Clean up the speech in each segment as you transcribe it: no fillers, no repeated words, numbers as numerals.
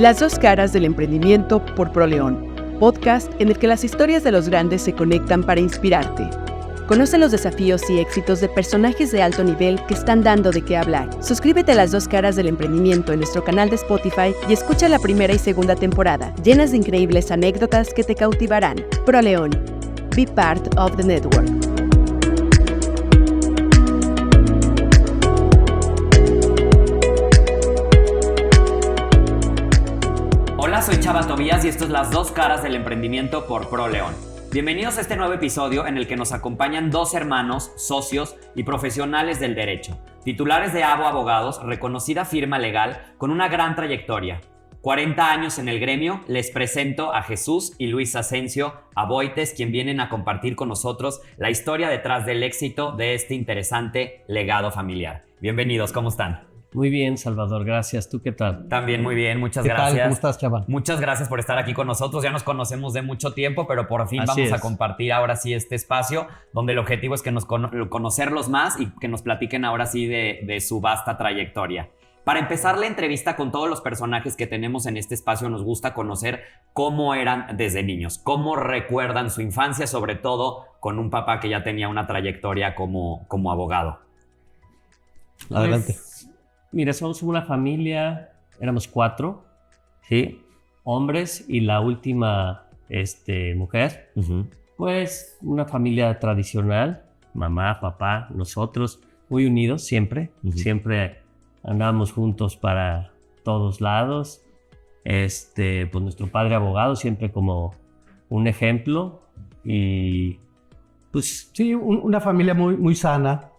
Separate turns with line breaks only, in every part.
Las dos caras del emprendimiento por ProLeón, podcast en el que las historias de los grandes se conectan para inspirarte. Conoce los desafíos y éxitos de personajes de alto nivel que están dando de qué hablar. Suscríbete a Las dos caras del emprendimiento en nuestro canal de Spotify y escucha la primera y segunda temporada, llenas de increíbles anécdotas que te cautivarán. ProLeón. Be part of the network.
Hola, soy Chava Tobías y esto es Las dos caras del emprendimiento por ProLeón. Bienvenidos a este nuevo episodio en el que nos acompañan dos hermanos, socios y profesionales del derecho, titulares de Abo Abogados, reconocida firma legal con una gran trayectoria. 40 años en el gremio, les presento a Jesús y Luis Asensio Aboites, quien vienen a compartir con nosotros la historia detrás del éxito de este interesante legado familiar. Bienvenidos, ¿cómo están?
Muy bien, Salvador, gracias. ¿Tú qué tal?
También muy bien, muchas
¿Qué
gracias.
tal? ¿Cómo estás, Chava?
Muchas gracias por estar aquí con nosotros. Ya nos conocemos de mucho tiempo, pero por fin
Así
vamos a
es.
compartir ahora sí este espacio donde el objetivo es que nos conocerlos más y que nos platiquen ahora sí de su vasta trayectoria. Para empezar la entrevista con todos los personajes que tenemos en este espacio, nos gusta conocer cómo eran desde niños, cómo recuerdan su infancia, sobre todo con un papá que ya tenía una trayectoria como abogado.
Adelante.
Mira, somos una familia, éramos 4, ¿sí? Hombres y la última mujer. Pues una familia tradicional, mamá, papá, nosotros, muy unidos siempre. Siempre andábamos juntos para todos lados. Pues nuestro padre abogado siempre como un ejemplo. Y
Pues sí, una familia muy sana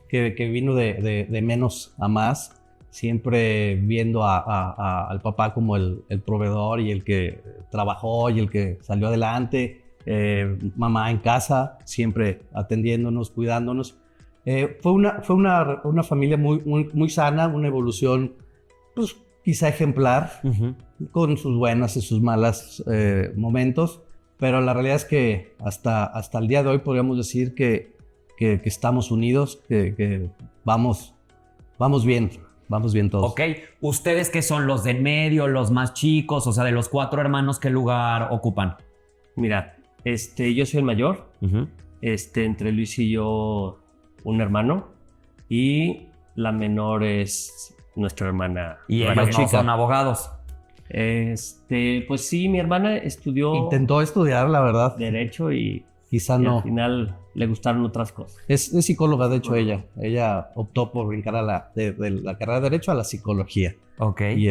que vino de menos a más. Siempre viendo al papá como el proveedor y el que trabajó y el que salió adelante. Mamá en casa, siempre atendiéndonos, cuidándonos. Fue una familia muy sana, una evolución pues, quizá ejemplar, con sus buenas y sus malas momentos. Pero la realidad es que hasta el día de hoy podríamos decir que estamos unidos, que vamos bien. Vamos bien todos.
Ok, ¿ustedes qué son? ¿Los de en medio, los más chicos? O sea, de los 4 hermanos, ¿qué lugar ocupan?
mira, yo soy el mayor. Entre Luis y yo, un hermano. Y la menor es nuestra hermana.
Y
hermana
ellos no
chica.
son abogados.
Pues sí, mi hermana estudió
Intentó estudiar, la verdad.
Derecho y
Quizá
al
no.
final le gustaron otras cosas.
Es psicóloga, de hecho, ella. Ella optó por brincar de la carrera de Derecho a la psicología.
Ok.
Y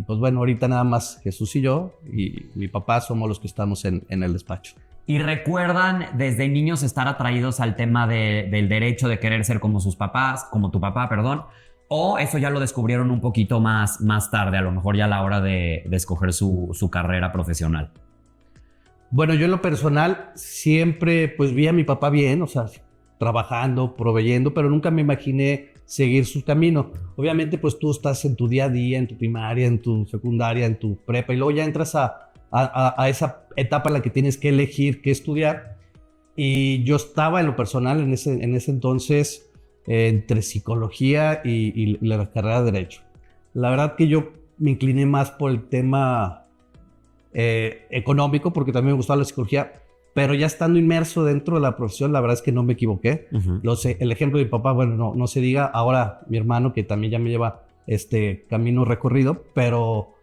pues bueno, ahorita nada más Jesús y yo y mi papá somos los que estamos en el despacho.
¿Y recuerdan desde niños estar atraídos al tema del derecho, de querer ser como sus papás, como tu papá, perdón? ¿O eso ya lo descubrieron un poquito más tarde, a lo mejor ya a la hora de escoger su carrera profesional?
Bueno, yo en lo personal siempre pues vi a mi papá bien, o sea, trabajando, proveyendo, pero nunca me imaginé seguir su camino. Obviamente pues tú estás en tu día a día, en tu primaria, en tu secundaria, en tu prepa, y luego ya entras a esa etapa en la que tienes que elegir qué estudiar. Y yo estaba en lo personal en ese entonces entre psicología y la carrera de Derecho. La verdad que yo me incliné más por el tema económico, porque también me gustaba la psicología, pero ya estando inmerso dentro de la profesión, la verdad es que no me equivoqué. El ejemplo de mi papá, bueno, no se diga. Ahora mi hermano, que también ya me lleva camino recorrido, pero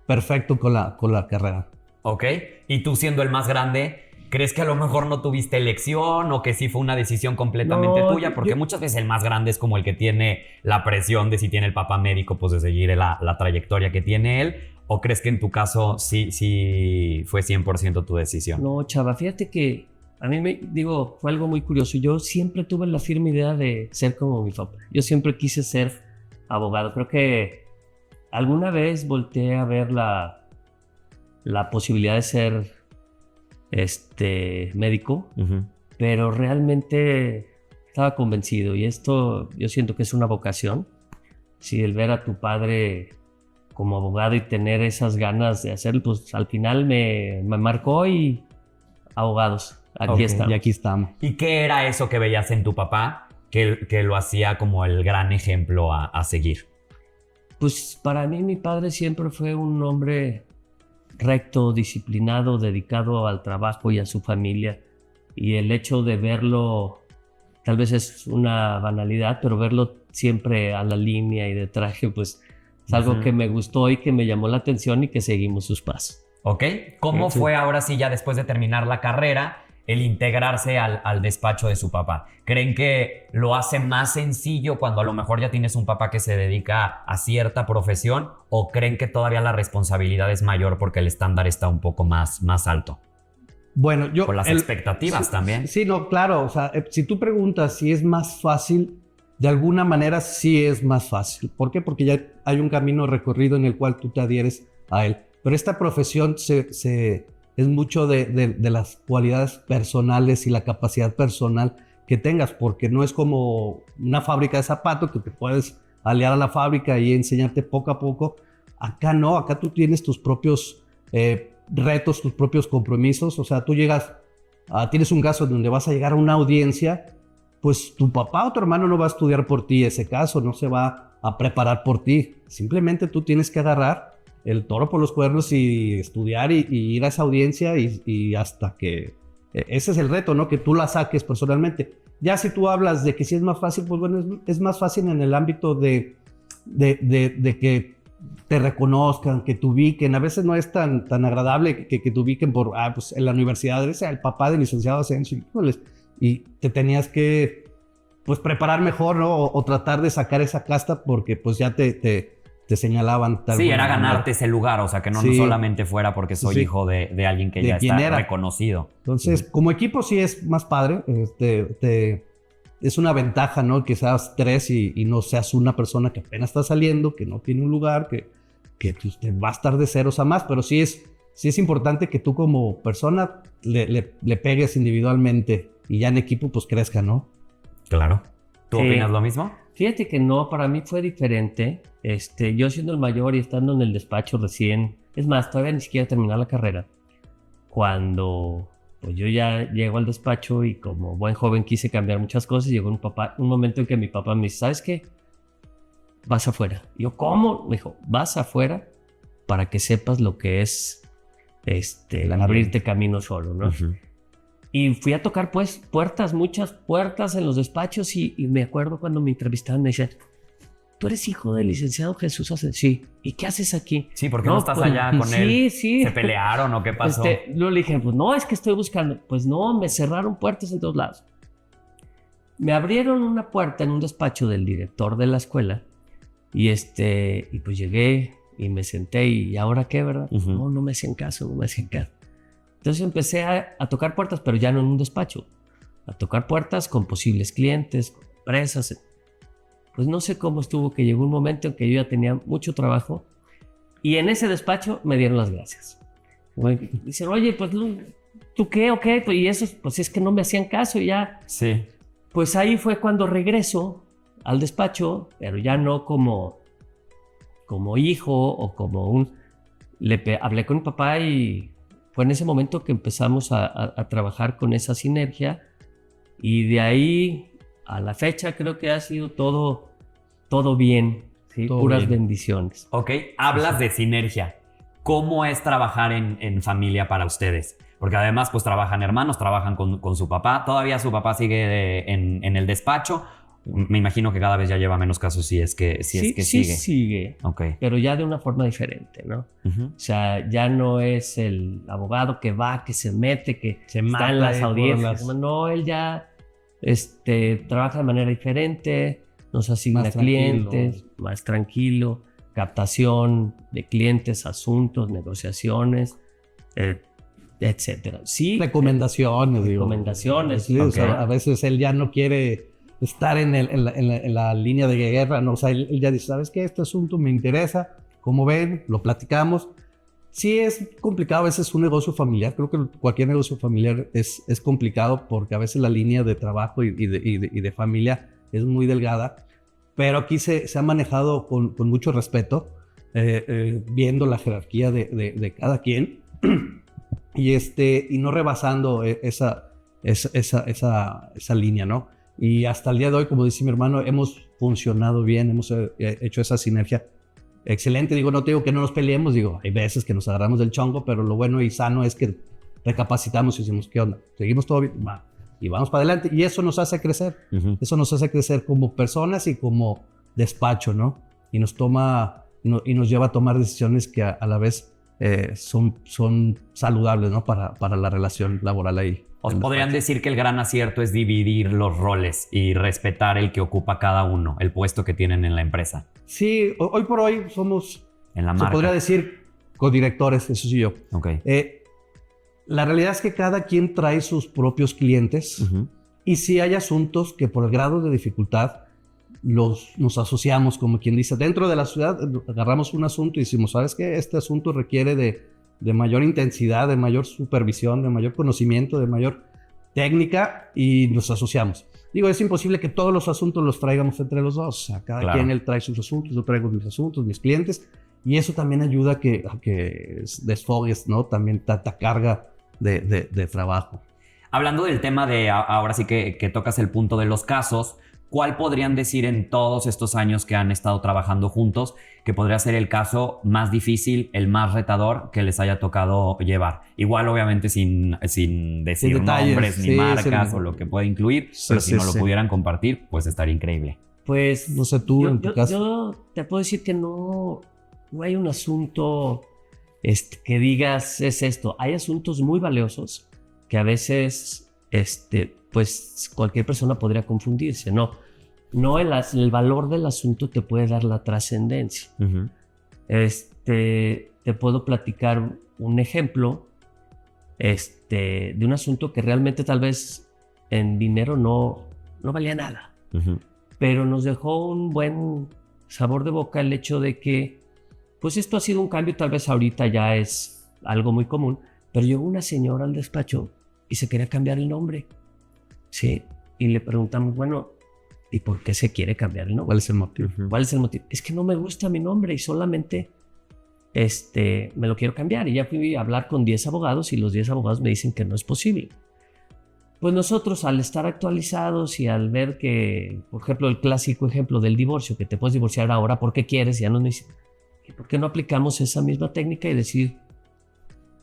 perfecto con la carrera.
Ok. ¿Y tú, siendo el más grande, crees que a lo mejor no tuviste elección o que sí fue una decisión completamente tuya? Porque muchas veces el más grande es como el que tiene la presión de, si tiene el papá médico, pues de seguir la trayectoria que tiene él. ¿O crees que en tu caso sí fue 100% tu decisión?
No, Chava, fíjate que a mí fue algo muy curioso. Yo siempre tuve la firme idea de ser como mi papá. Yo siempre quise ser abogado. Creo que alguna vez volteé a ver la posibilidad de ser médico, pero realmente estaba convencido. Y esto yo siento que es una vocación. Si el ver a tu padre como abogado y tener esas ganas de hacerlo, pues al final me marcó, y abogados, aquí estamos.
Y aquí estamos.
¿Y qué era eso que veías en tu papá que lo hacía como el gran ejemplo a seguir?
Pues para mí mi padre siempre fue un hombre recto, disciplinado, dedicado al trabajo y a su familia. Y el hecho de verlo, tal vez es una banalidad, pero verlo siempre a la línea y de traje, pues es algo que me gustó y que me llamó la atención y que seguimos sus pasos.
¿Ok? ¿Cómo fue ahora sí, ya después de terminar la carrera, el integrarse al despacho de su papá? ¿Creen que lo hace más sencillo cuando a lo mejor ya tienes un papá que se dedica a cierta profesión? ¿O creen que todavía la responsabilidad es mayor porque el estándar está un poco más alto?
Bueno,
Con las expectativas también.
Sí, no, claro. O sea, si tú preguntas si es más fácil, de alguna manera sí es más fácil. ¿Por qué? Porque ya hay un camino recorrido en el cual tú te adhieres a él. Pero esta profesión es mucho de las cualidades personales y la capacidad personal que tengas, porque no es como una fábrica de zapatos que te puedes aliar a la fábrica y enseñarte poco a poco. Acá no, acá tú tienes tus propios retos, tus propios compromisos. O sea, tú tienes un caso donde vas a llegar a una audiencia, pues tu papá o tu hermano no va a estudiar por ti ese caso, no se va a preparar por ti. Simplemente tú tienes que agarrar el toro por los cuernos y estudiar y ir a esa audiencia y hasta que... Ese es el reto, ¿no? Que tú la saques personalmente. Ya si tú hablas de que sí es más fácil, pues bueno, es más fácil en el ámbito de que te reconozcan, que te ubiquen. A veces no es tan agradable que te ubiquen por, pues en la universidad eres el papá del licenciado Asensio, y te tenías que, pues, preparar mejor, ¿no? O tratar de sacar esa casta porque, pues, ya te señalaban.
Sí, era ganarte ese lugar, o sea, que no solamente fuera porque soy hijo de alguien que ya está reconocido.
Entonces, como equipo sí es más padre, es una ventaja, ¿no? Que seas tres y no seas una persona que apenas está saliendo, que no tiene un lugar, que pues, te va a estar de ceros a más, pero sí es importante que tú como persona le pegues individualmente y ya en equipo pues crezca, ¿no?
Claro. ¿Tú opinas lo mismo?
Fíjate que no, para mí fue diferente. Yo siendo el mayor y estando en el despacho recién, es más, todavía ni siquiera terminé la carrera, cuando pues yo ya llego al despacho y como buen joven quise cambiar muchas cosas, llegó un momento en que mi papá me dice, ¿sabes qué? Vas afuera. Y yo, ¿cómo? Me dijo, vas afuera para que sepas lo que es abrirte camino solo, ¿no? Uh-huh. Y fui a tocar pues puertas, muchas puertas en los despachos y me acuerdo cuando me entrevistaban me decían, ¿tú eres hijo del licenciado Jesús Asensio? Sí. ¿Y qué haces aquí?
Sí, ¿por qué no estás pues, allá con él?
Sí.
¿Se pelearon o qué pasó?
Luego le dije, pues no, es que estoy buscando. Pues no, me cerraron puertas en todos lados. Me abrieron una puerta en un despacho del director de la escuela y pues llegué y me senté y ¿ahora qué, verdad? Uh-huh. No me hacían caso. Entonces empecé a tocar puertas, pero ya no en un despacho. A tocar puertas con posibles clientes, con empresas. Pues no sé cómo estuvo que llegó un momento en que yo ya tenía mucho trabajo y en ese despacho me dieron las gracias. Dicen, oye, pues ¿tú qué? ¿O qué? Y eso, pues es que no me hacían caso y ya.
Sí.
Pues ahí fue cuando regreso al despacho, pero ya no como hijo o como hablé con mi papá y fue en ese momento que empezamos a trabajar con esa sinergia y de ahí a la fecha creo que ha sido todo bien, ¿sí? Todo puras bien. Bendiciones.
Ok, hablas de sinergia. ¿Cómo es trabajar en familia para ustedes? Porque además pues trabajan hermanos, trabajan con su papá. ¿Todavía su papá sigue en el despacho? Me imagino que cada vez ya lleva menos casos si es que sigue.
Sí sigue,
okay.
Pero ya de una forma diferente, ¿no? Uh-huh. O sea, ya no es el abogado que va, que se mete, que se está en las audiencias. No, él ya trabaja de manera diferente, nos asigna clientes, más tranquilo, captación de clientes, asuntos, negociaciones, etcétera. Sí. Recomendaciones.
Sí, okay. O sea, a veces él ya no quiere estar en la línea de guerra, ¿no? O sea, él ya dice, ¿sabes qué? Este asunto me interesa, ¿cómo ven? Lo platicamos. Sí es complicado, a veces un negocio familiar, creo que cualquier negocio familiar es complicado porque a veces la línea de trabajo y de familia es muy delgada, pero aquí se ha manejado con mucho respeto, viendo la jerarquía de cada quien y no rebasando esa línea, ¿no? Y hasta el día de hoy, como dice mi hermano, hemos funcionado bien, hemos hecho esa sinergia excelente. Digo, no te digo que no nos peleemos, digo, hay veces que nos agarramos del chongo, pero lo bueno y sano es que recapacitamos y decimos, ¿qué onda? ¿Seguimos todo bien? Va. Y vamos para adelante. Y eso nos hace crecer. Eso nos hace crecer como personas y como despacho, ¿no? Y nos lleva a tomar decisiones que a la vez son saludables, ¿no? Para la relación laboral ahí.
¿Os podrían decir que el gran acierto es dividir los roles y respetar el que ocupa cada uno, el puesto que tienen en la empresa?
Sí, hoy por hoy somos,
En la
se
marca.
podría decir, codirectores, eso sí yo.
Ok.
La realidad es que cada quien trae sus propios clientes y sí hay asuntos que por el grado de dificultad nos asociamos, como quien dice, dentro de la ciudad agarramos un asunto y decimos, ¿sabes qué? Este asunto requiere de mayor intensidad, de mayor supervisión, de mayor conocimiento, de mayor técnica y nos asociamos. Digo, es imposible que todos los asuntos los traigamos entre los dos. O sea, cada quien él trae sus asuntos, yo traigo mis asuntos, mis clientes, y eso también ayuda a que desfogues, ¿no? También tanta carga de trabajo.
Hablando del tema de, ahora sí que tocas el punto de los casos, ¿cuál podrían decir en todos estos años que han estado trabajando juntos que podría ser el caso más difícil, el más retador que les haya tocado llevar? Igual, obviamente, sin decir
detalles,
nombres ni marcas o lo que pueda incluir, pero si no lo pudieran compartir, pues estaría increíble.
Pues
no sé tú en tu caso.
Yo te puedo decir que no hay un asunto que digas es esto. Hay asuntos muy valiosos que a veces pues cualquier persona podría confundirse. No el valor del asunto te puede dar la trascendencia. Te puedo platicar un ejemplo de un asunto que realmente tal vez en dinero no valía nada. Pero nos dejó un buen sabor de boca el hecho de que pues esto ha sido un cambio, tal vez ahorita ya es algo muy común, pero llegó una señora al despacho y se quería cambiar el nombre. Sí, y le preguntamos, bueno, ¿y por qué se quiere cambiar el nombre?
¿Cuál es el motivo?
¿Cuál es el motivo? Es que no me gusta mi nombre y solamente me lo quiero cambiar. Y ya fui a hablar con 10 abogados y los 10 abogados me dicen que no es posible. Pues nosotros, al estar actualizados y al ver que, por ejemplo, el clásico ejemplo del divorcio, que te puedes divorciar ahora porque quieres, ya no necesitas. ¿Por qué no aplicamos esa misma técnica y decir,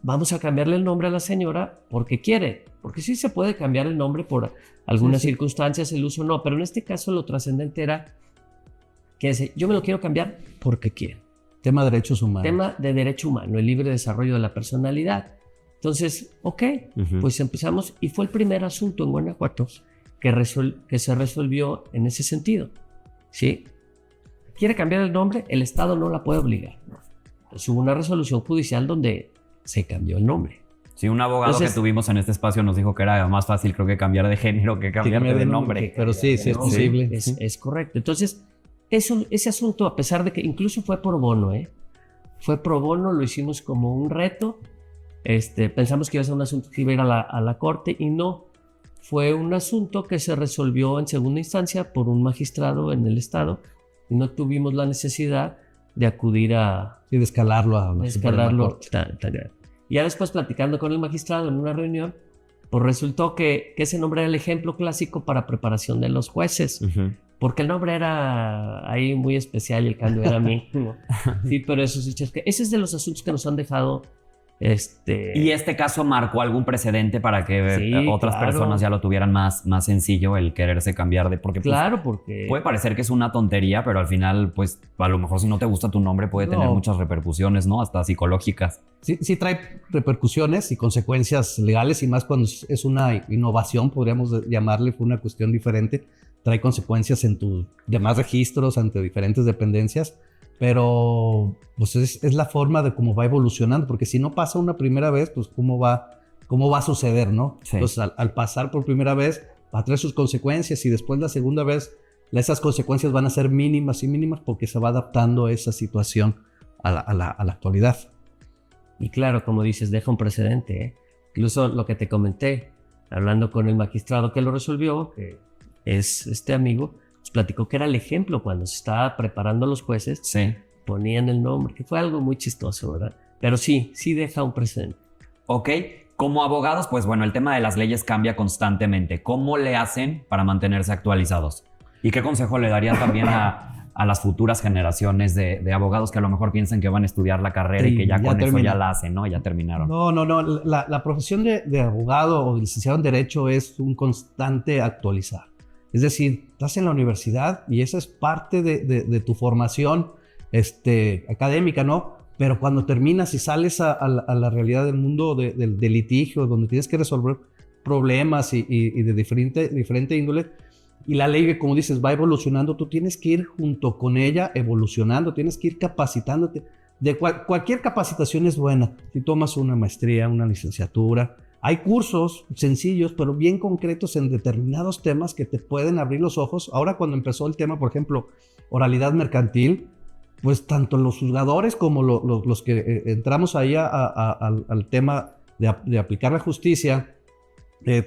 vamos a cambiarle el nombre a la señora porque quiere? Porque sí se puede cambiar el nombre por algunas circunstancias, el uso no, pero en este caso lo trascendente era que yo me lo quiero cambiar porque quiero.
Tema de derechos humanos.
Tema de derecho humano, el libre desarrollo de la personalidad. Entonces, pues empezamos y fue el primer asunto en Guanajuato que se resolvió en ese sentido. ¿Sí? Quiere cambiar el nombre, el Estado no la puede obligar. Entonces hubo una resolución judicial donde se cambió el nombre.
Sí, un abogado que tuvimos en este espacio nos dijo que era más fácil, creo que cambiar de género que cambiar de nombre.
Pero sí es posible.
Es correcto. Entonces, ese asunto, a pesar de que incluso fue pro bono, fue pro bono, lo hicimos como un reto. Pensamos que iba a ser un asunto que iba a ir a la corte y no. Fue un asunto que se resolvió en segunda instancia por un magistrado en el estado y no tuvimos la necesidad de acudir a...
Sí, de escalarlo a la Suprema Corte.
Ya después, platicando con el magistrado en una reunión, pues resultó que ese nombre era el ejemplo clásico para preparación de los jueces, porque el nombre era ahí muy especial y el cambio era mínimo. Sí, pero ese es de los asuntos que nos han dejado...
¿Y este caso marcó algún precedente para que otras personas ya lo tuvieran más sencillo el quererse cambiar de... Porque,
porque...
puede parecer que es una tontería, pero al final, pues, a lo mejor si no te gusta tu nombre puede tener muchas repercusiones, ¿no? Hasta psicológicas.
Sí trae repercusiones y consecuencias legales y más cuando es una innovación, podríamos llamarle, fue una cuestión diferente. Trae consecuencias en tus demás registros ante diferentes dependencias. Pero pues es la forma de cómo va evolucionando, porque si no pasa una primera vez, pues cómo va a suceder, ¿no? Sí. Entonces al pasar por primera vez va a traer sus consecuencias y después la segunda vez esas consecuencias van a ser mínimas y mínimas porque se va adaptando esa situación a la actualidad.
Y claro, como dices, deja un precedente, Incluso lo que te comenté, hablando con el magistrado que lo resolvió, que es este amigo, nos platicó que era el ejemplo cuando se estaba preparando los jueces, ponían el nombre, que fue algo muy chistoso, ¿verdad? Pero sí deja un precedente.
Ok, como abogados, pues bueno, el tema de las leyes cambia constantemente. ¿Cómo le hacen para mantenerse actualizados? ¿Y qué consejo le darían también a a las futuras generaciones de abogados que a lo mejor piensan que van a estudiar la carrera y que ya con eso ya la hacen, ¿no? Ya terminaron.
No. La profesión de abogado o de licenciado en Derecho es un constante actualizar. Es decir, estás en la universidad y esa es parte de tu formación académica, ¿no? Pero cuando terminas y sales a la realidad del mundo del litigio, donde tienes que resolver problemas y de diferente índole, y la ley, como dices, va evolucionando, tú tienes que ir junto con ella evolucionando, tienes que ir capacitándote. Cualquier capacitación es buena. Si tomas una maestría, una licenciatura, hay cursos sencillos, pero bien concretos en determinados temas que te pueden abrir los ojos. Ahora cuando empezó el tema, por ejemplo, oralidad mercantil, pues tanto los juzgadores como los que entramos ahí al tema de aplicar la justicia,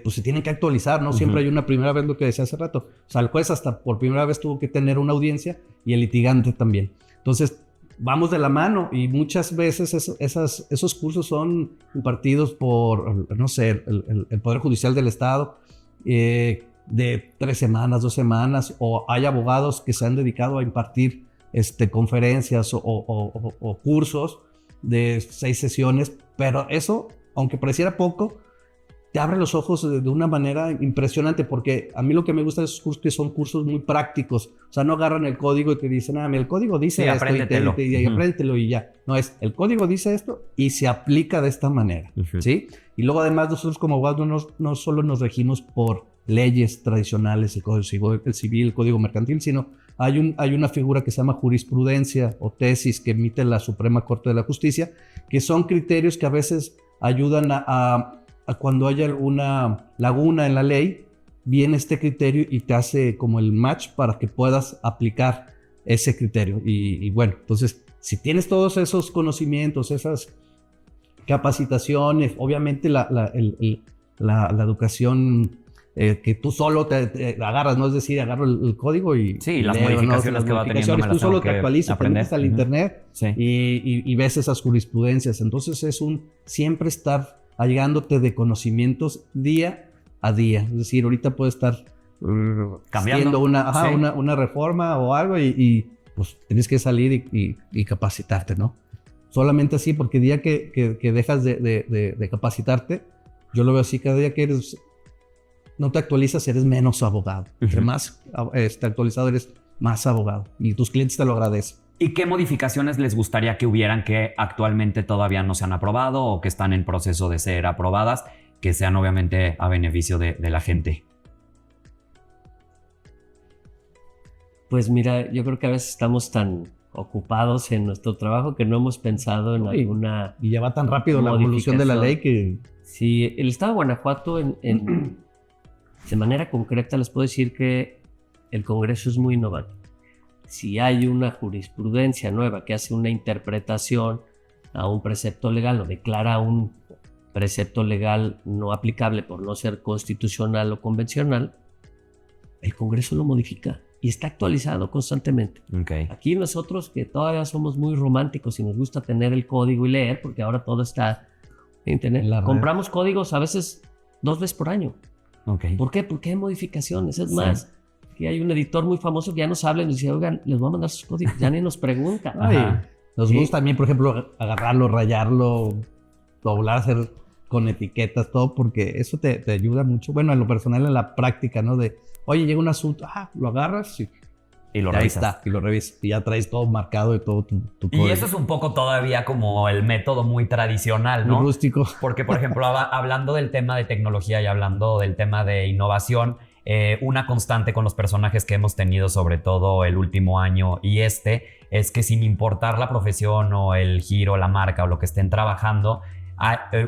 pues se tienen que actualizar, ¿no? Siempre hay una primera vez, lo que decía hace rato. O sea, el juez hasta por primera vez tuvo que tener una audiencia y el litigante también. Entonces, vamos de la mano y muchas veces esos cursos son impartidos por, no sé, el Poder Judicial del Estado, de 3 semanas, 2 semanas, o hay abogados que se han dedicado a impartir conferencias o cursos de 6 sesiones, pero eso, aunque pareciera poco, te abre los ojos de una manera impresionante, porque a mí lo que me gusta de esos cursos es que son cursos muy prácticos. O sea, no agarran el código y te dicen, el código dice esto y apréndetelo y ya. No, el código dice esto y se aplica de esta manera, ¿sí? Y luego además nosotros como abogados no solo nos regimos por leyes tradicionales, el Código Civil, el Código Mercantil, sino hay una figura que se llama jurisprudencia o tesis que emite la Suprema Corte de la Justicia, que son criterios que a veces ayudan a cuando haya alguna laguna en la ley, viene este criterio y te hace como el match para que puedas aplicar ese criterio. Y bueno, entonces, si tienes todos esos conocimientos, esas capacitaciones, obviamente la educación que tú solo te agarras, no es decir, agarro el código y...
Sí, las modificaciones que va teniendo.
Tú solo te actualizas, te metes al internet
sí.
y ves esas jurisprudencias. Entonces es siempre estar allegándote de conocimientos día a día. Es decir, ahorita puede estar
cambiando
una reforma o algo y pues tienes que salir y capacitarte, ¿no? Solamente así, porque el día que dejas de capacitarte, yo lo veo así, cada día que no te actualizas, eres menos abogado. Entre más actualizado eres, más abogado. Y tus clientes te lo agradecen.
¿Y qué modificaciones les gustaría que hubieran que actualmente todavía no se han aprobado o que están en proceso de ser aprobadas, que sean obviamente a beneficio de la gente?
Pues mira, yo creo que a veces estamos tan ocupados en nuestro trabajo que no hemos pensado en alguna...
Y ya va tan rápido la evolución de la ley que...
Sí, el Estado de Guanajuato de manera concreta les puedo decir que el Congreso es muy innovador. Si hay una jurisprudencia nueva que hace una interpretación a un precepto legal o declara un precepto legal no aplicable por no ser constitucional o convencional, el Congreso lo modifica y está actualizado constantemente.
Okay.
Aquí nosotros que todavía somos muy románticos y nos gusta tener el código y leer, porque ahora todo está en internet. Compramos códigos a veces 2 veces por año.
Okay.
¿Por qué? Porque hay modificaciones. Es más, que hay un editor muy famoso que ya nos habla y nos dice, oigan, les voy a mandar sus códigos, ya ni nos preguntan.
Nos gusta también, por ejemplo, agarrarlo, rayarlo, doblar, hacer con etiquetas, todo, porque eso te ayuda mucho. Bueno, en lo personal, en la práctica, ¿no? De, oye, llega un asunto, lo agarras
y lo
revisas. Ahí está, y lo revisas. Y ya traes todo marcado de todo tu código.
Y eso es un poco todavía como el método muy tradicional, ¿no?
Muy rústico.
Porque, por ejemplo, hablando del tema de tecnología y hablando del tema de innovación, una constante con los personajes que hemos tenido, sobre todo el último año y es que sin importar la profesión o el giro, la marca o lo que estén trabajando,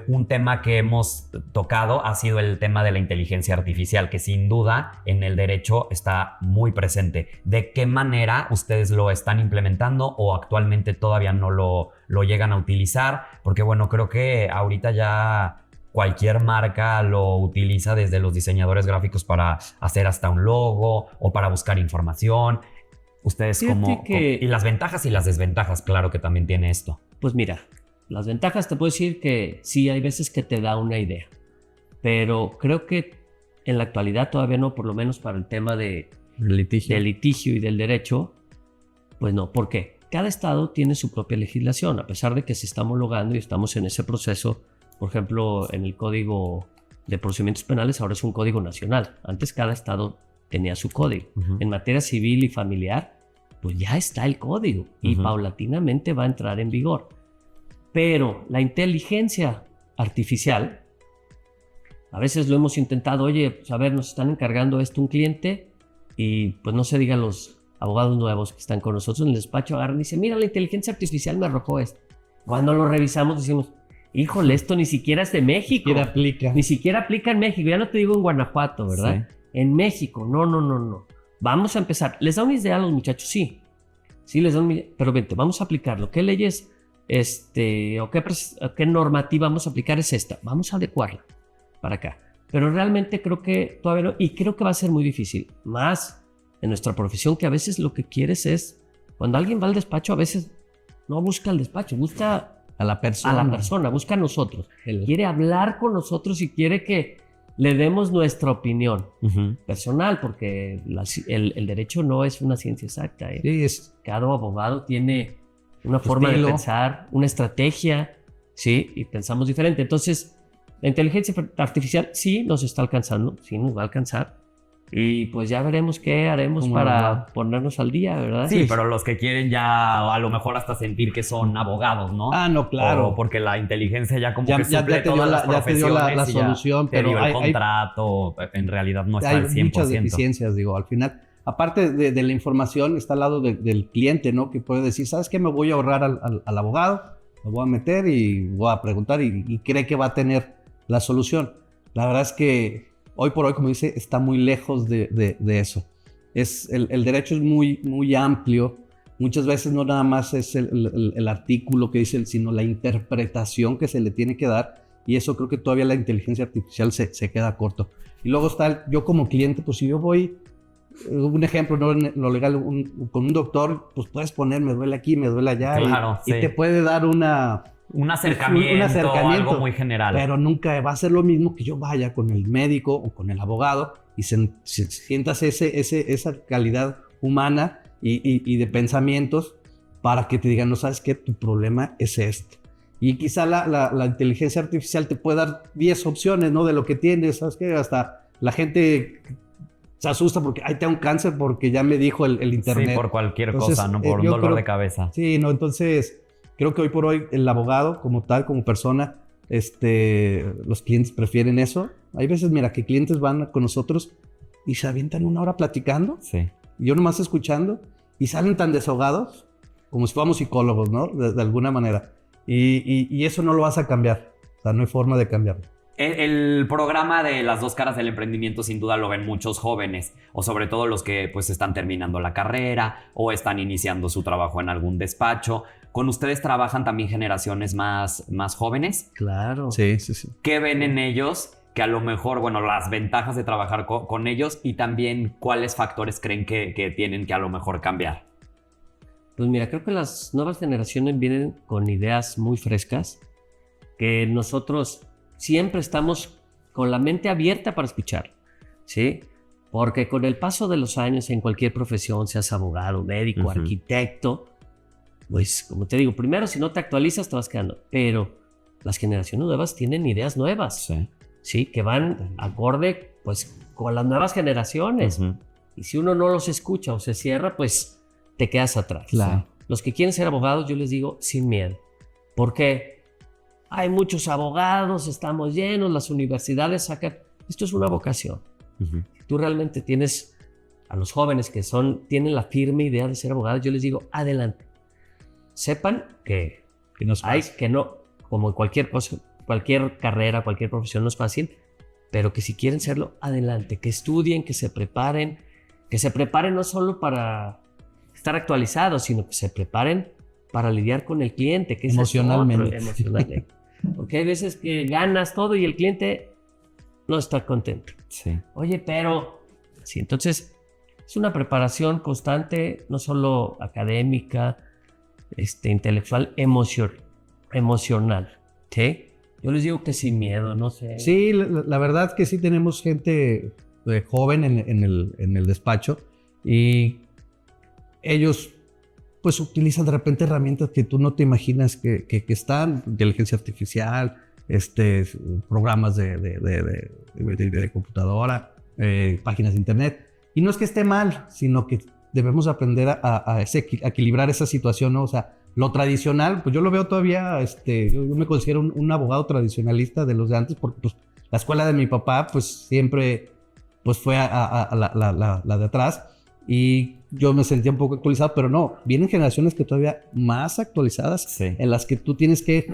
un tema que hemos tocado ha sido el tema de la inteligencia artificial, que sin duda en el derecho está muy presente. ¿De qué manera ustedes lo están implementando o actualmente todavía no lo llegan a utilizar? Porque bueno, creo que ahorita ya cualquier marca lo utiliza, desde los diseñadores gráficos para hacer hasta un logo o para buscar información. Ustedes y las ventajas y las desventajas, claro que también tiene esto.
Pues mira, las ventajas te puedo decir que sí, hay veces que te da una idea, pero creo que en la actualidad todavía no, por lo menos para el tema del litigio y del derecho, Pues no, ¿por qué? Cada estado tiene su propia legislación, a pesar de que se está homologando y estamos en ese proceso. Por ejemplo, en el Código de Procedimientos Penales ahora es un código nacional. Antes cada estado tenía su código. En materia civil y familiar, pues ya está el código y paulatinamente va a entrar en vigor. Pero la inteligencia artificial, a veces lo hemos intentado, oye, pues a ver, nos están encargando esto un cliente y pues no se digan los abogados nuevos que están con nosotros en el despacho, agarran y dicen, mira, la inteligencia artificial me arrojó esto. Cuando lo revisamos decimos, híjole, esto ni siquiera es de México. Ni siquiera aplica en México. Ya no te digo en Guanajuato, ¿verdad? Sí. En México. No. Vamos a empezar. ¿Les da una idea a los muchachos? Sí. Sí, les da una idea. Pero vente, vamos a aplicarlo. ¿Qué leyes o qué normativa vamos a aplicar es esta? Vamos a adecuarla para acá. Pero realmente creo que todavía no. Y creo que va a ser muy difícil. Más en nuestra profesión, que a veces lo que quieres es, cuando alguien va al despacho, a veces no busca el despacho, busca a la persona, busca a nosotros. Quiere hablar con nosotros y quiere que le demos nuestra opinión personal, porque el derecho no es una ciencia exacta. Sí, cada abogado tiene una forma de pensar, una estrategia, ¿sí? Y pensamos diferente. Entonces, la inteligencia artificial sí nos está alcanzando, sí nos va a alcanzar. Y pues ya veremos qué haremos para ponernos al día, ¿verdad?
Sí, pero los que quieren ya a lo mejor hasta sentir que son abogados, ¿no?
Ah, no, claro.
O porque la inteligencia ya como que suple todas las profesiones. Ya te dio la solución, pero el contrato en realidad no está al 100%. Hay muchas
deficiencias, digo, al final. Aparte de la información, está al lado del cliente, ¿no? Que puede decir, ¿sabes qué? Me voy a ahorrar al abogado, me voy a meter y voy a preguntar y cree que va a tener la solución. La verdad es que hoy por hoy, como dice, está muy lejos de eso. El derecho es muy amplio. Muchas veces no nada más es el artículo que dice, sino la interpretación que se le tiene que dar. Y eso creo que todavía la inteligencia artificial se queda corto. Y luego está yo como cliente, pues si yo voy, un ejemplo, ¿no? En lo legal, con un doctor, pues puedes poner, me duele aquí, me duele allá.
Claro,
y te puede dar un acercamiento,
algo muy general.
Pero nunca va a ser lo mismo que yo vaya con el médico o con el abogado y sientas esa calidad humana y de pensamientos para que te digan, no sabes qué, tu problema es este. Y quizá la inteligencia artificial te puede dar 10 opciones, ¿no? De lo que tienes, ¿sabes qué? Hasta la gente se asusta porque, ay, tengo un cáncer porque ya me dijo el internet.
Sí, por cualquier cosa, ¿no? Por un dolor de cabeza.
Sí, no, entonces creo que hoy por hoy el abogado como tal, como persona, los clientes prefieren eso. Hay veces, mira, que clientes van con nosotros y se avientan 1 hora platicando.
Sí.
Y yo nomás escuchando y salen tan desahogados como si fuéramos psicólogos, ¿no? De alguna manera. Y eso no lo vas a cambiar. O sea, no hay forma de cambiarlo.
El programa de las 2 caras del emprendimiento sin duda lo ven muchos jóvenes, o sobre todo los que pues están terminando la carrera o están iniciando su trabajo en algún despacho. ¿Con ustedes trabajan también generaciones más jóvenes?
Claro.
Sí.
¿Qué ven en ellos? Que a lo mejor, bueno, las ventajas de trabajar con ellos y también cuáles factores creen que tienen que a lo mejor cambiar.
Pues mira, creo que las nuevas generaciones vienen con ideas muy frescas, que nosotros siempre estamos con la mente abierta para escuchar, ¿sí? Porque con el paso de los años en cualquier profesión, seas abogado, médico, arquitecto, pues como te digo, primero si no te actualizas te vas quedando, pero las generaciones nuevas tienen ideas nuevas, ¿sí? Que van acorde pues con las nuevas generaciones. Y si uno no los escucha o se cierra, pues te quedas atrás.
Claro.
Los que quieren ser abogados, yo les digo sin miedo. ¿Por qué? Hay muchos abogados, estamos llenos, las universidades sacan. Esto es una vocación. Tú realmente tienes a los jóvenes que tienen la firme idea de ser abogados, yo les digo, adelante. Sepan que no, como en cualquier cosa, cualquier carrera, cualquier profesión no es fácil, pero que si quieren serlo, adelante, que estudien, que se preparen no solo para estar actualizados, sino que se preparen para lidiar con el cliente, que es emocionalmente. Porque hay veces que ganas todo y el cliente no está contento.
Sí.
Oye, pero sí, entonces es una preparación constante, no solo académica, intelectual, emocional. ¿Sí? Yo les digo que sin miedo, no sé.
Sí, la verdad que sí tenemos gente joven en el despacho y ellos pues utilizan de repente herramientas que tú no te imaginas que están, inteligencia artificial, programas de computadora, páginas de internet. Y no es que esté mal, sino que debemos aprender a equilibrar esa situación, ¿no? O sea, lo tradicional, pues yo lo veo todavía, yo me considero un abogado tradicionalista de los de antes, porque pues la escuela de mi papá, pues siempre pues fue a la de atrás, y yo me sentía un poco actualizado, pero no, vienen generaciones que todavía más actualizadas,
Sí.
en las que tú tienes que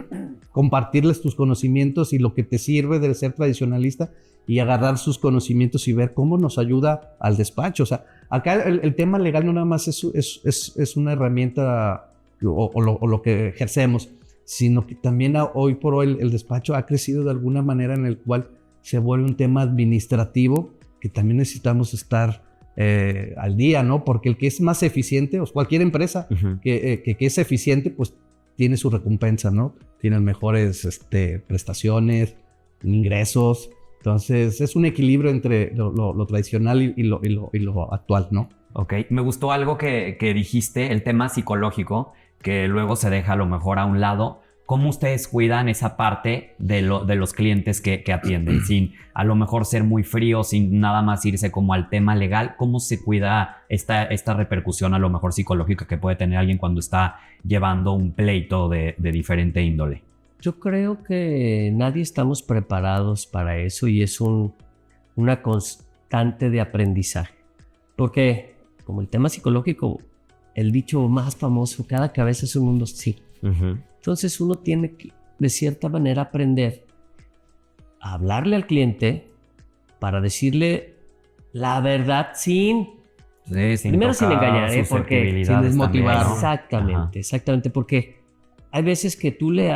compartirles tus conocimientos y lo que te sirve de ser tradicionalista, y agarrar sus conocimientos y ver cómo nos ayuda al despacho. O sea, acá el tema legal no nada más es una herramienta o lo que ejercemos, sino que también hoy por hoy el despacho ha crecido de alguna manera en el cual se vuelve un tema administrativo que también necesitamos estar al día, ¿no? Porque el que es más eficiente, o cualquier empresa que es eficiente, pues tiene su recompensa, ¿no? Tienen mejores prestaciones, ingresos. Entonces, es un equilibrio entre lo tradicional y lo actual, ¿no?
Ok, me gustó algo que dijiste, el tema psicológico, que luego se deja a lo mejor a un lado. ¿Cómo ustedes cuidan esa parte de los clientes que atienden? Sin a lo mejor ser muy fríos, sin nada más irse como al tema legal. ¿Cómo se cuida esta repercusión a lo mejor psicológica que puede tener alguien cuando está llevando un pleito de diferente índole?
Yo creo que nadie estamos preparados para eso, y es una constante de aprendizaje. Porque, como el tema psicológico, el dicho más famoso, cada cabeza es un mundo, sí. Entonces uno tiene que, de cierta manera, aprender a hablarle al cliente para decirle la verdad sin engañar, porque
sin desmotivar,
también, ¿no?
Exactamente, porque hay veces que tú le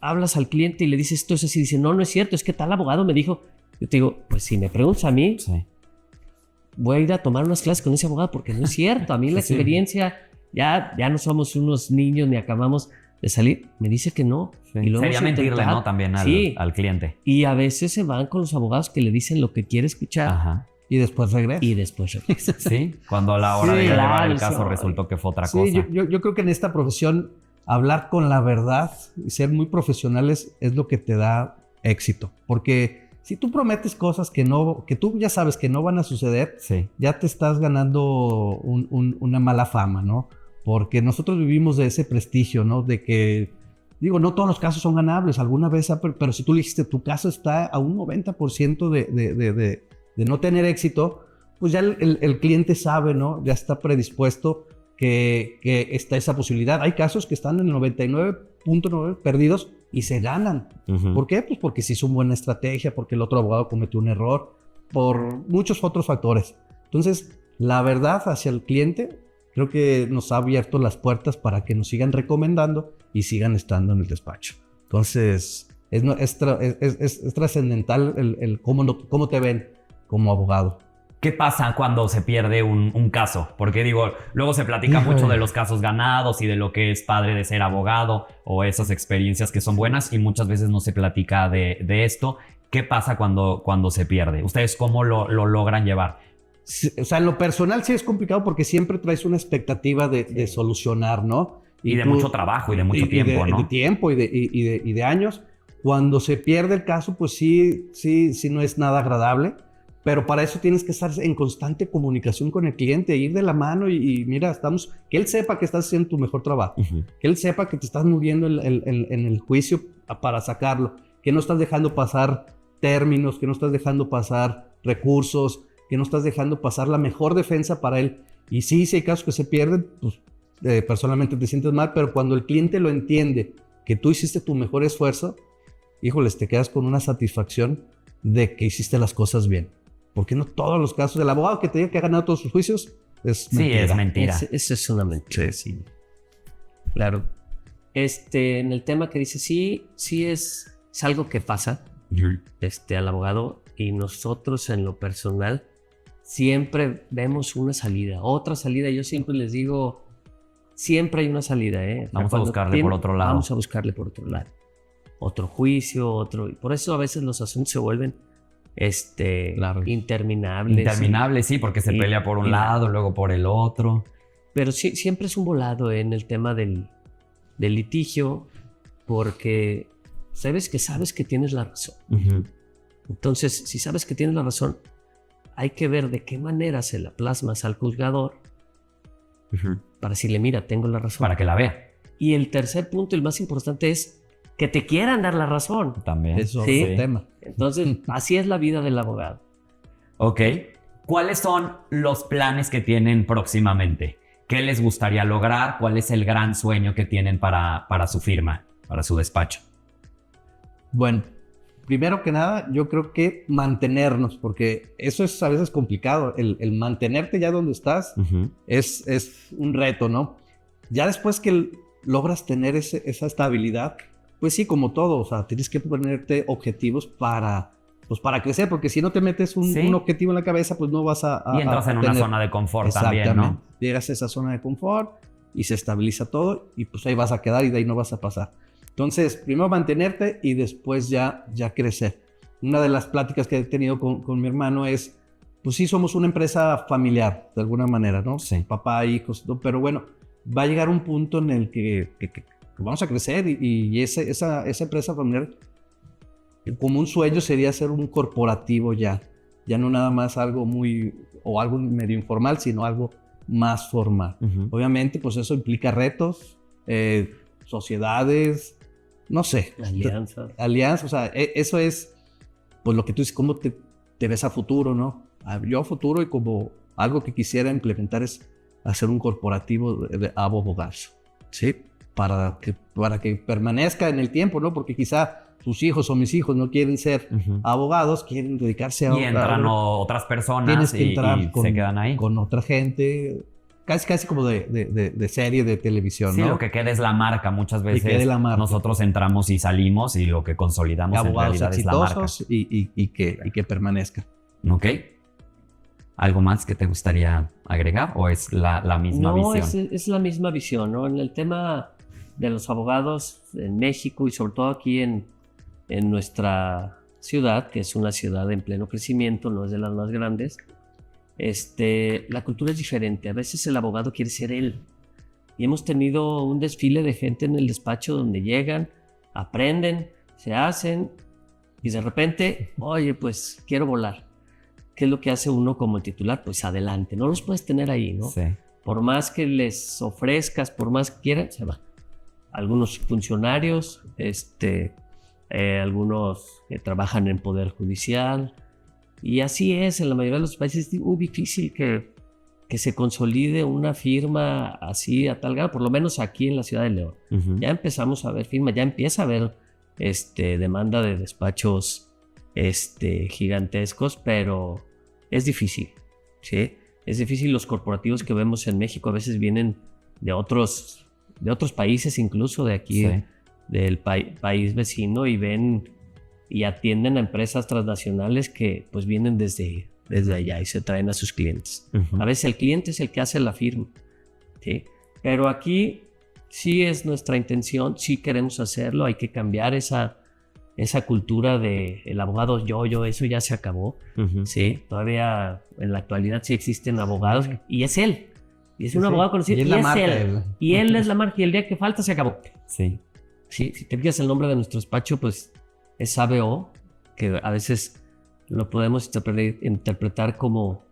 hablas al cliente y le dices esto es así, y dice, no es cierto, es que tal abogado me dijo. Yo te digo, pues si me preguntas a mí,
Sí.
voy a ir a tomar unas clases con ese abogado, porque no es cierto. A mí la experiencia, ya no somos unos niños ni acabamos de salir, me dice que no.
Sí.
Y lo
Sería
hemos
mentirle,
intentado.
¿no? También al cliente.
Y a veces se van con los abogados que le dicen lo que quiere escuchar.
Ajá.
Y después regresa.
Y después regresa.
Sí, cuando a la hora
Sí,
de llevar
claro,
el caso
sí.
resultó que fue otra
Sí,
cosa.
yo creo que en esta profesión hablar con la verdad y ser muy profesionales es lo que te da éxito. Porque si tú prometes cosas que tú ya sabes que no van a suceder,
Sí.
ya te estás ganando una mala fama, ¿no? Porque nosotros vivimos de ese prestigio, ¿no? De que, digo, no todos los casos son ganables, alguna vez, pero si tú le dijiste tu caso está a un 90% de no tener éxito, pues ya el cliente sabe, ¿no? Ya está predispuesto que está esa posibilidad. Hay casos que están en el 99.9 perdidos y se ganan. ¿Por qué? Pues porque se hizo una buena estrategia, porque el otro abogado cometió un error, por muchos otros factores. Entonces, la verdad hacia el cliente creo que nos ha abierto las puertas para que nos sigan recomendando y sigan estando en el despacho. Entonces, es trascendental el cómo te ven como abogado.
¿Qué pasa cuando se pierde un caso? Porque digo, luego se platica mucho de los casos ganados y de lo que es padre de ser abogado o esas experiencias que son buenas, y muchas veces no se platica de esto. ¿Qué pasa cuando se pierde? ¿Ustedes cómo lo logran llevar?
Sí, o sea, en lo personal sí es complicado porque siempre traes una expectativa de solucionar, ¿no?
Y de mucho trabajo y de mucho tiempo, ¿no?
De tiempo y de años. Cuando se pierde el caso, pues sí no es nada agradable. Pero para eso tienes que estar en constante comunicación con el cliente, ir de la mano y mira, que él sepa que estás haciendo tu mejor trabajo, que él sepa que te estás moviendo en el juicio para sacarlo, que no estás dejando pasar términos, que no estás dejando pasar recursos, que no estás dejando pasar la mejor defensa para él. Y sí, si hay casos que se pierden, pues personalmente te sientes mal, pero cuando el cliente lo entiende, que tú hiciste tu mejor esfuerzo, híjoles, te quedas con una satisfacción de que hiciste las cosas bien. Porque no todos los casos del abogado que te diga que ha ganado todos sus juicios es mentira.
Sí, es mentira.
Eso es una mentira. Sí. Claro. En el tema que dice, sí es algo que pasa al abogado, y nosotros en lo personal siempre vemos una salida, otra salida. Yo siempre les digo, siempre hay una salida.
Vamos a buscarle por otro lado.
Vamos a buscarle por otro lado. Otro juicio, y por eso a veces los asuntos se vuelven
claro.
interminables.
Interminable, sí, porque se pelea por un lado, luego por el otro.
Pero sí, siempre es un volado en el tema del litigio, porque sabes que tienes la razón. Entonces, si sabes que tienes la razón, hay que ver de qué manera se la plasmas al juzgador para decirle, mira, tengo la razón.
Para que la vea.
Y el tercer punto, el más importante, es que te quieran dar la razón.
También.
Eso
Sí.
es el tema.
Entonces, así es la vida del abogado.
Ok. ¿Cuáles son los planes que tienen próximamente? ¿Qué les gustaría lograr? ¿Cuál es el gran sueño que tienen para su firma, para su despacho?
Bueno, primero que nada, yo creo que mantenernos, porque eso es a veces complicado. El mantenerte ya donde estás es un reto, ¿no? Ya después que logras tener esa estabilidad, pues sí, como todo, o sea, tienes que ponerte objetivos para crecer, porque si no te metes un objetivo en la cabeza, pues no vas a
Y entras en una zona de confort también, ¿no?
Llegas a esa zona de confort y se estabiliza todo y pues ahí vas a quedar y de ahí no vas a pasar. Entonces, primero mantenerte y después ya crecer. Una de las pláticas que he tenido con mi hermano es, pues sí, somos una empresa familiar, de alguna manera, ¿no?
Sí.
Papá, hijos, ¿no? Pero bueno, va a llegar un punto en el que vamos a crecer y esa empresa familiar, como un sueño sería ser un corporativo ya no nada más algo algo medio informal, sino algo más formal. Obviamente, pues eso implica retos, sociedades, no sé. Alianzas, o sea, eso es, pues lo que tú dices, cómo te ves a futuro, ¿no? Yo a futuro y como algo que quisiera implementar es hacer un corporativo de abogados, ¿sí? Para que permanezca en el tiempo, ¿no? Porque quizá tus hijos o mis hijos no quieren ser abogados, quieren dedicarse a...
Y entran otras personas
tienes que
y se quedan ahí.
Con otra gente, casi como de serie de televisión,
Sí,
¿no?
lo que queda es la marca. Muchas
Que quede
veces
la marca.
nosotros entramos y salimos y lo que consolidamos en
Abogados
realidad es la marca.
exitosos y que permanezca.
¿Ok? ¿Algo más que te gustaría agregar o es la misma visión?
Es la misma visión, ¿no? En el tema de los abogados en México y sobre todo aquí en nuestra ciudad, que es una ciudad en pleno crecimiento, no es de las más grandes, la cultura es diferente. A veces el abogado quiere ser él. Y hemos tenido un desfile de gente en el despacho donde llegan, aprenden, se hacen y de repente, oye, pues quiero volar. ¿Qué es lo que hace uno como titular? Pues adelante, no los puedes tener ahí, ¿no?
Sí.
Por más que les ofrezcas, por más que quieran, se van. Algunos funcionarios, algunos que trabajan en Poder Judicial. Y así es, en la mayoría de los países es muy difícil que se consolide una firma así a tal grado, por lo menos aquí en la ciudad de León. Ya empezamos a ver firmas, ya empieza a haber demanda de despachos gigantescos, pero es difícil, ¿sí? Es difícil. Los corporativos que vemos en México a veces vienen de otros países, incluso de aquí,
Sí.
del país vecino, y ven y atienden a empresas transnacionales que pues vienen desde allá y se traen a sus clientes. A veces el cliente es el que hace la firma, ¿sí? Pero aquí sí es nuestra intención, sí queremos hacerlo, hay que cambiar esa cultura de el abogado yo, eso ya se acabó, ¿sí? Todavía en la actualidad sí existen abogados y es él. Y es un abogado conocido y es él. Y él es la marca y el día que falta se acabó.
Sí.
Sí, si te fijas el nombre de nuestro despacho, pues es ABO, que a veces lo podemos interpretar como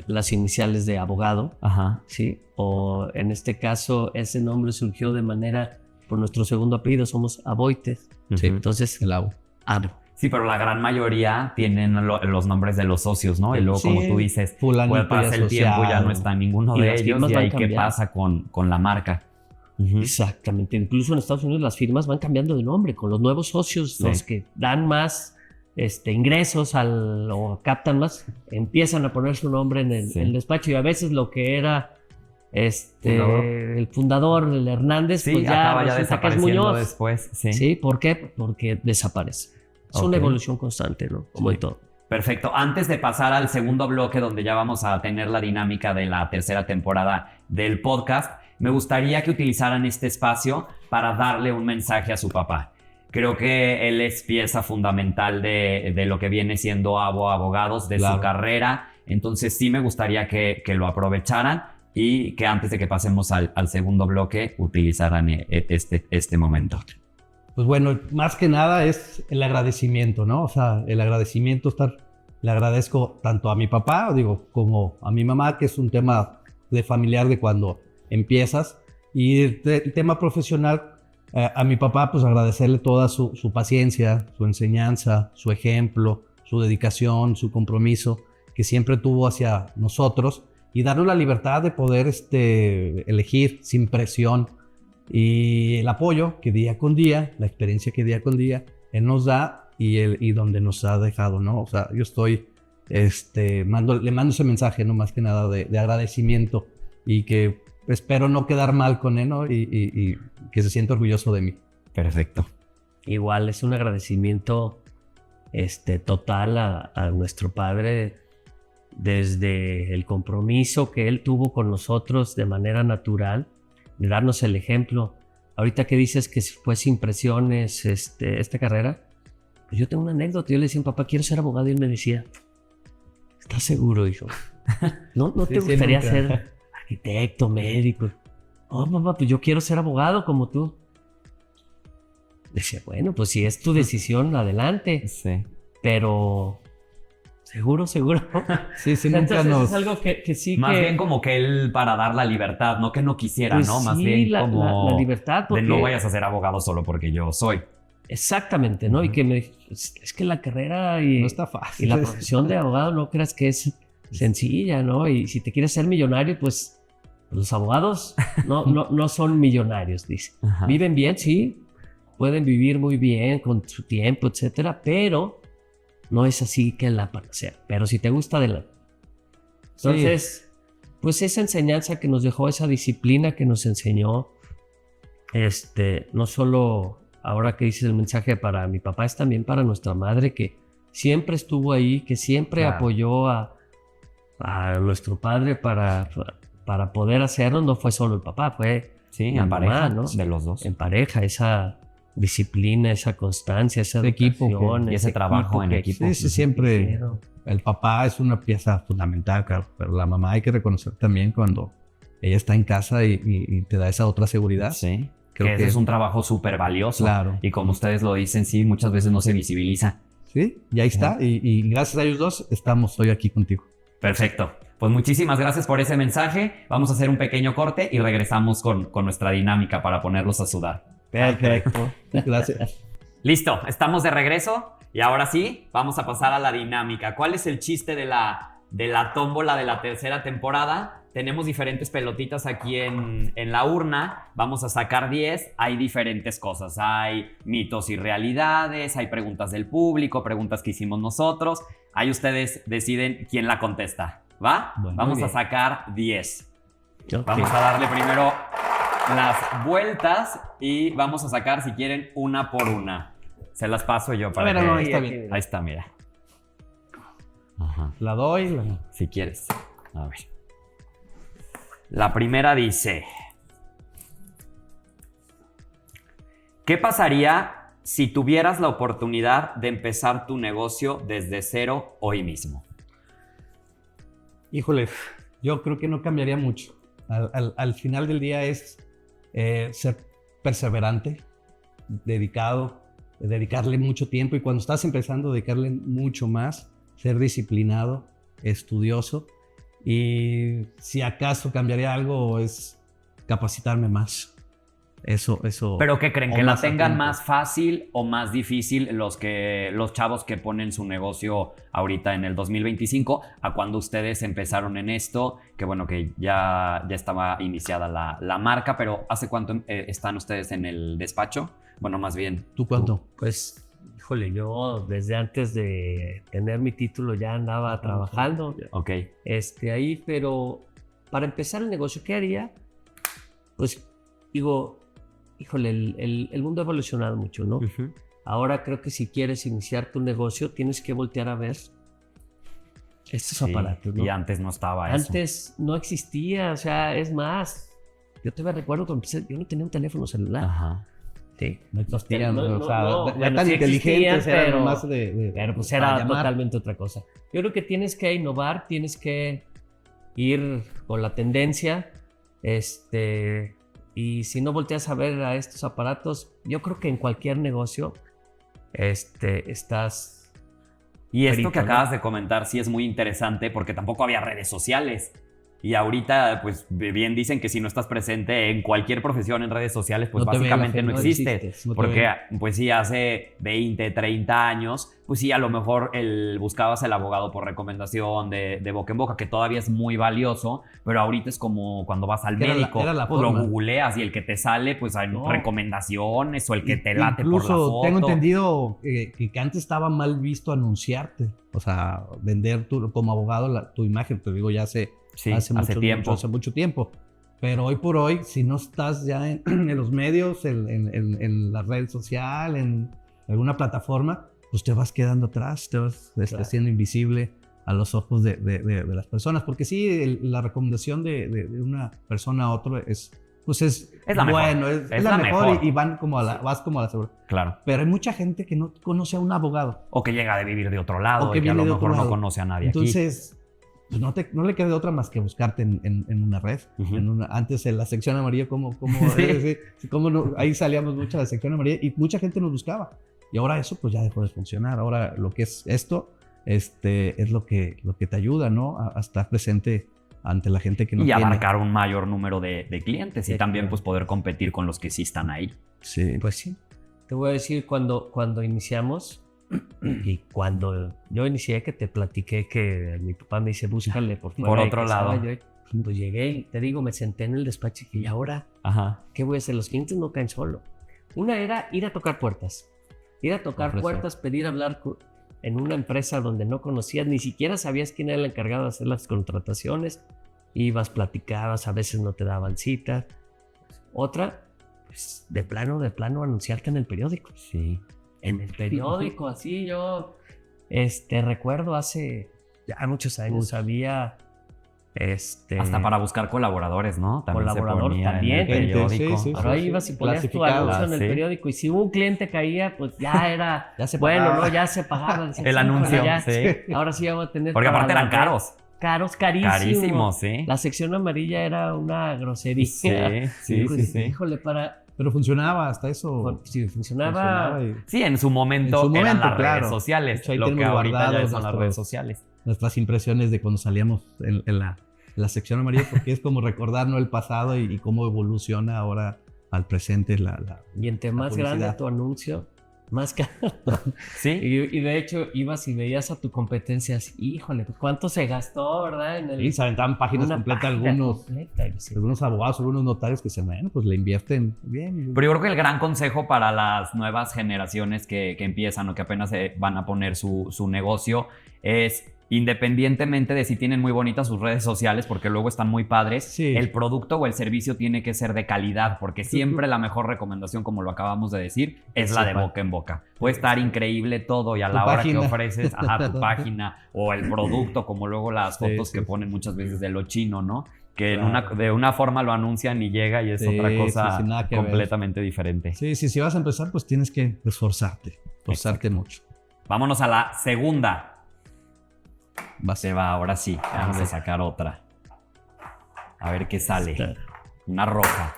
las iniciales de abogado,
Ajá.
¿sí? O en este caso ese nombre surgió de manera por nuestro segundo apellido, somos Aboites. ¿Sí? Entonces,
El abo.
Sí, pero la gran mayoría tienen los nombres de los socios, ¿no? Y luego, como tú dices,
fulanito
pasa el tiempo, ya no está ninguno
Y
de
las
ellos,
firmas
y
van
ahí qué
cambiando.
pasa con la marca.
Exactamente. Incluso en Estados Unidos las firmas van cambiando de nombre con los nuevos socios,
Sí.
los que dan más ingresos o captan más, empiezan a poner su nombre en el despacho, y a veces lo que era el fundador, el Hernández,
Sí,
pues ya
acaba ya
resulta que es
desapareciendo
Muñoz.
después. Sí.
¿Sí? ¿Por qué? Porque desaparece. Es una evolución constante, ¿no? Como
Sí.
en todo.
Perfecto. Antes de pasar al segundo bloque, donde ya vamos a tener la dinámica de la tercera temporada del podcast, me gustaría que utilizaran este espacio para darle un mensaje a su papá. Creo que él es pieza fundamental de lo que viene siendo abogados, de su carrera. Entonces sí me gustaría que lo aprovecharan y que antes de que pasemos al segundo bloque utilizaran este momento.
Pues bueno, más que nada es el agradecimiento, ¿no? O sea, el agradecimiento le agradezco tanto a mi papá, como a mi mamá, que es un tema de familiar de cuando empiezas. Y el tema profesional, a mi papá, pues agradecerle toda su paciencia, su enseñanza, su ejemplo, su dedicación, su compromiso que siempre tuvo hacia nosotros y darnos la libertad de poder elegir sin presión, y el apoyo que día con día, la experiencia que día con día él nos da y donde nos ha dejado, ¿no? O sea, yo estoy, le mando ese mensaje, ¿no? Más que nada de agradecimiento, y que espero no quedar mal con él, ¿no? Y que se sienta orgulloso de mí.
Perfecto.
Igual es un agradecimiento total a nuestro padre, desde el compromiso que él tuvo con nosotros de manera natural, de darnos el ejemplo. Ahorita que dices que fue sin presiones esta carrera, pues yo tengo una anécdota. Yo le decía a mi papá, quiero ser abogado, y él me decía, ¿estás seguro, hijo? ¿No
Sí,
te gustaría
nunca.
ser arquitecto, médico? Oh, papá, pues yo quiero ser abogado como tú. Decía, bueno, pues si es tu decisión, adelante.
Sí.
Pero seguro.
Sí, nunca
Entonces
nos...
es algo que sí
Más
que...
bien como que él para dar la libertad, no que no quisiera,
Pues
¿no? Más
sí,
bien
la
como
libertad, porque...
de no vayas a ser abogado solo porque yo soy.
Exactamente, ¿no? Y que me dijo, es que la carrera y,
No está fácil.
y la profesión de abogado no creas que es sencilla, ¿no? Y si te quieres ser millonario, pues los abogados no son millonarios, dice.
Ajá.
Viven bien, sí, pueden vivir muy bien con su tiempo, etcétera, pero no es así que la panacea. Pero si te gusta, adelante. Entonces, pues esa enseñanza que nos dejó, esa disciplina que nos enseñó, no solo ahora que dices el mensaje para mi papá, es también para nuestra madre, que siempre estuvo ahí, que siempre
Claro.
apoyó a nuestro padre para poder hacerlo. No fue solo el papá, fue
Sí,
mi
en
mamá,
pareja,
¿no?
de los dos.
En pareja, esa disciplina, esa constancia, esa
Ese equipo
educación,
y ese trabajo en
que-
equipo.
Sí, siempre
hicieron.
el papá es una pieza fundamental, claro, pero la mamá hay que reconocer también cuando ella está en casa y te da esa otra seguridad.
Sí.
Creo
que ese
que-
es un trabajo súper valioso.
Claro.
Y como ustedes lo dicen, sí, muchas veces no se visibiliza.
Sí, y ahí está. Y gracias a ellos dos estamos hoy aquí contigo.
Perfecto. Pues muchísimas gracias por ese mensaje. Vamos a hacer un pequeño corte y regresamos con nuestra dinámica para ponerlos a sudar.
Perfecto.
Gracias.
Listo, estamos de regreso y ahora sí, vamos a pasar a la dinámica. ¿Cuál es el chiste de la tómbola de la tercera temporada? Tenemos diferentes pelotitas aquí en la urna. Vamos a sacar 10. Hay diferentes cosas. Hay mitos y realidades, hay preguntas del público, preguntas que hicimos nosotros. Ahí ustedes deciden quién la contesta. ¿Va?
Bueno,
Vamos
muy
a
bien.
sacar 10.
Ok.
Vamos a darle primero las vueltas y vamos a sacar, si quieren, una por una. Se las paso yo para
Bueno,
que...
no, está bien.
Ahí está, mira. Ajá.
La doy.
Si quieres. A ver. La primera dice: ¿qué pasaría si tuvieras la oportunidad de empezar tu negocio desde cero hoy mismo?
Híjole, yo creo que no cambiaría mucho. Al final del día es ser perseverante, dedicado, dedicarle mucho tiempo, y cuando estás empezando, dedicarle mucho más, ser disciplinado, estudioso, y si acaso cambiaría algo es capacitarme más. Eso.
¿Pero qué creen?
O
¿Que la
más a
tengan
tiempo.
más fácil o más difícil los chavos que ponen su negocio ahorita en el 2025 a cuando ustedes empezaron en esto? Que bueno, que ya estaba iniciada la marca, pero ¿hace cuánto están ustedes en el despacho? Bueno, más bien...
¿Tú cuánto?
Pues, híjole, yo desde antes de tener mi título ya andaba trabajando
Ok.
ahí, pero para empezar el negocio, ¿qué haría? Pues digo, híjole, el mundo ha evolucionado mucho, ¿no?
Ujú.
Ahora creo que si quieres iniciar tu negocio, tienes que voltear a ver estos
Sí,
aparatos, ¿no?
y antes no estaba eso.
Antes no existía, o sea, es más, yo te recuerdo cuando empecé, yo no tenía un teléfono celular.
Ajá.
Sí.
No existían,
No,
o sea,
no,
ya
bueno,
tan
sí
inteligentes
existían,
eran
pero-
más de
Pero pues
para
era
llamar.
totalmente otra cosa. Yo creo que tienes que innovar, tienes que ir con la tendencia, y si no volteas a ver a estos aparatos, yo creo que en cualquier negocio, estás...
Y esto
frito,
que
¿no?
acabas de comentar sí es muy interesante porque tampoco había redes sociales. Y ahorita, pues bien dicen que si no estás presente en cualquier profesión en redes sociales, pues
No te ve la
básicamente
gente,
no
no
existes.
existes, no te
Porque,
ven.
pues sí, hace 20, 30 años, pues sí, a lo mejor buscabas el abogado por recomendación de boca en boca, que todavía es muy valioso, pero ahorita es como cuando vas al
Que era la-
médico,
era la
pues lo
forma.
googleas y el que te sale, pues hay
No.
recomendaciones o el que te late por la
Incluso
foto.
tengo entendido que antes estaba mal visto anunciarte, o sea, vender como abogado tu imagen, te digo, ya hace mucho tiempo. Pero hoy por hoy, si no estás ya en los medios, en la red social, en alguna plataforma, pues te vas quedando atrás, te vas siendo invisible a los ojos de las personas. Porque sí, la recomendación de una persona a otro es
la mejor.
bueno, es la mejor. Y vas como a la segura.
Claro.
Pero hay mucha gente que no conoce a un abogado.
O que llega de vivir de otro lado,
O que
y que a
viene
lo
de otro
mejor no
lado.
conoce a nadie aquí.
Entonces, pues no le queda de otra más que buscarte en una red.
Ujú.
Antes en la sección amarilla, ahí salíamos mucho a la sección amarilla y mucha gente nos buscaba. Y ahora eso pues ya dejó de funcionar. Ahora lo que es esto es lo que te ayuda, ¿no? A estar presente ante la gente que no
Y
tiene.
abarcar un mayor número de clientes y
Sí,
también
claro.
pues poder competir con los que sí están ahí.
Sí.
Pues sí. Te voy a decir, cuando iniciamos, y cuando yo inicié, que te platiqué que mi papá me dice, búscale por fuera.
Por
y
otro
que
lado.
estaba yo, pues llegué y te digo, me senté en el despacho y dije, ¿y ahora
Ajá.
qué voy a hacer? Los clientes no caen solo. Una era ir a tocar puertas. Ir a tocar
Ofrecer.
puertas, pedir hablar en una empresa donde no conocías, ni siquiera sabías quién era el encargado de hacer las contrataciones. Ibas, platicabas, a veces no te daban citas. Otra, pues de plano, anunciarte en el periódico.
Sí.
En el periódico, así yo recuerdo hace ya muchos años había
Hasta para buscar colaboradores, ¿no? También
Colaborador,
se ponía
también.
en el periódico.
Sí, sí,
Ahora ibas y ponías tu
Clasificado,
anuncio en el
sí.
periódico y si un cliente caía, pues ya era
Ya se
bueno,
pagaba.
no, ya se pagaba. Decías,
El anuncio,
ya,
sí.
ahora sí vamos a tener.
Porque
para
aparte
la
eran
red.
caros.
Caros, carísimos.
Carísimos, sí.
La sección amarilla era una grosería.
Sí.
Híjole,
Pero funcionaba hasta eso.
si funcionaba.
y
Sí, en su momento,
En su
eran
momento,
las
claro.
redes sociales.
De hecho, ahí
Lo que
tenemos
ahorita ya
guardados
son las
nuestros-
redes sociales.
nuestras impresiones de cuando salíamos en la sección amarilla, porque es como recordarnos el pasado y cómo evoluciona ahora al presente
Y entre más
publicidad.
grande tu anuncio, más caro.
Sí.
Y de hecho, ibas y veías a tu competencia así, híjole, pues, ¿cuánto se gastó, verdad?
y se aventaban páginas
una
completas
página
algunos
completa, y decía,
algunos abogados, algunos notarios que se bueno, pues le invierten bien.
Pero yo creo que el gran consejo para las nuevas generaciones que empiezan o que apenas se van a poner su negocio es, independientemente de si tienen muy bonitas sus redes sociales, porque luego están muy padres,
Sí.
el producto o el servicio tiene que ser de calidad, porque siempre la mejor recomendación, como lo acabamos de decir, es la de boca en boca. Puede estar increíble todo y a
Tu
la hora
página.
que ofreces, tu página o el producto, como luego las
Sí,
fotos
sí,
que
sí.
ponen muchas veces de lo chino, ¿no? Que
Claro.
de una forma lo anuncian y llega y es
Sí,
otra cosa
sí, nada que ver.
completamente diferente.
Sí, si vas a empezar, pues tienes que esforzarte mucho.
Vámonos a la segunda.
Vas.
Se va, ahora sí. Vamos a sacar otra. A ver qué sale. Una roja.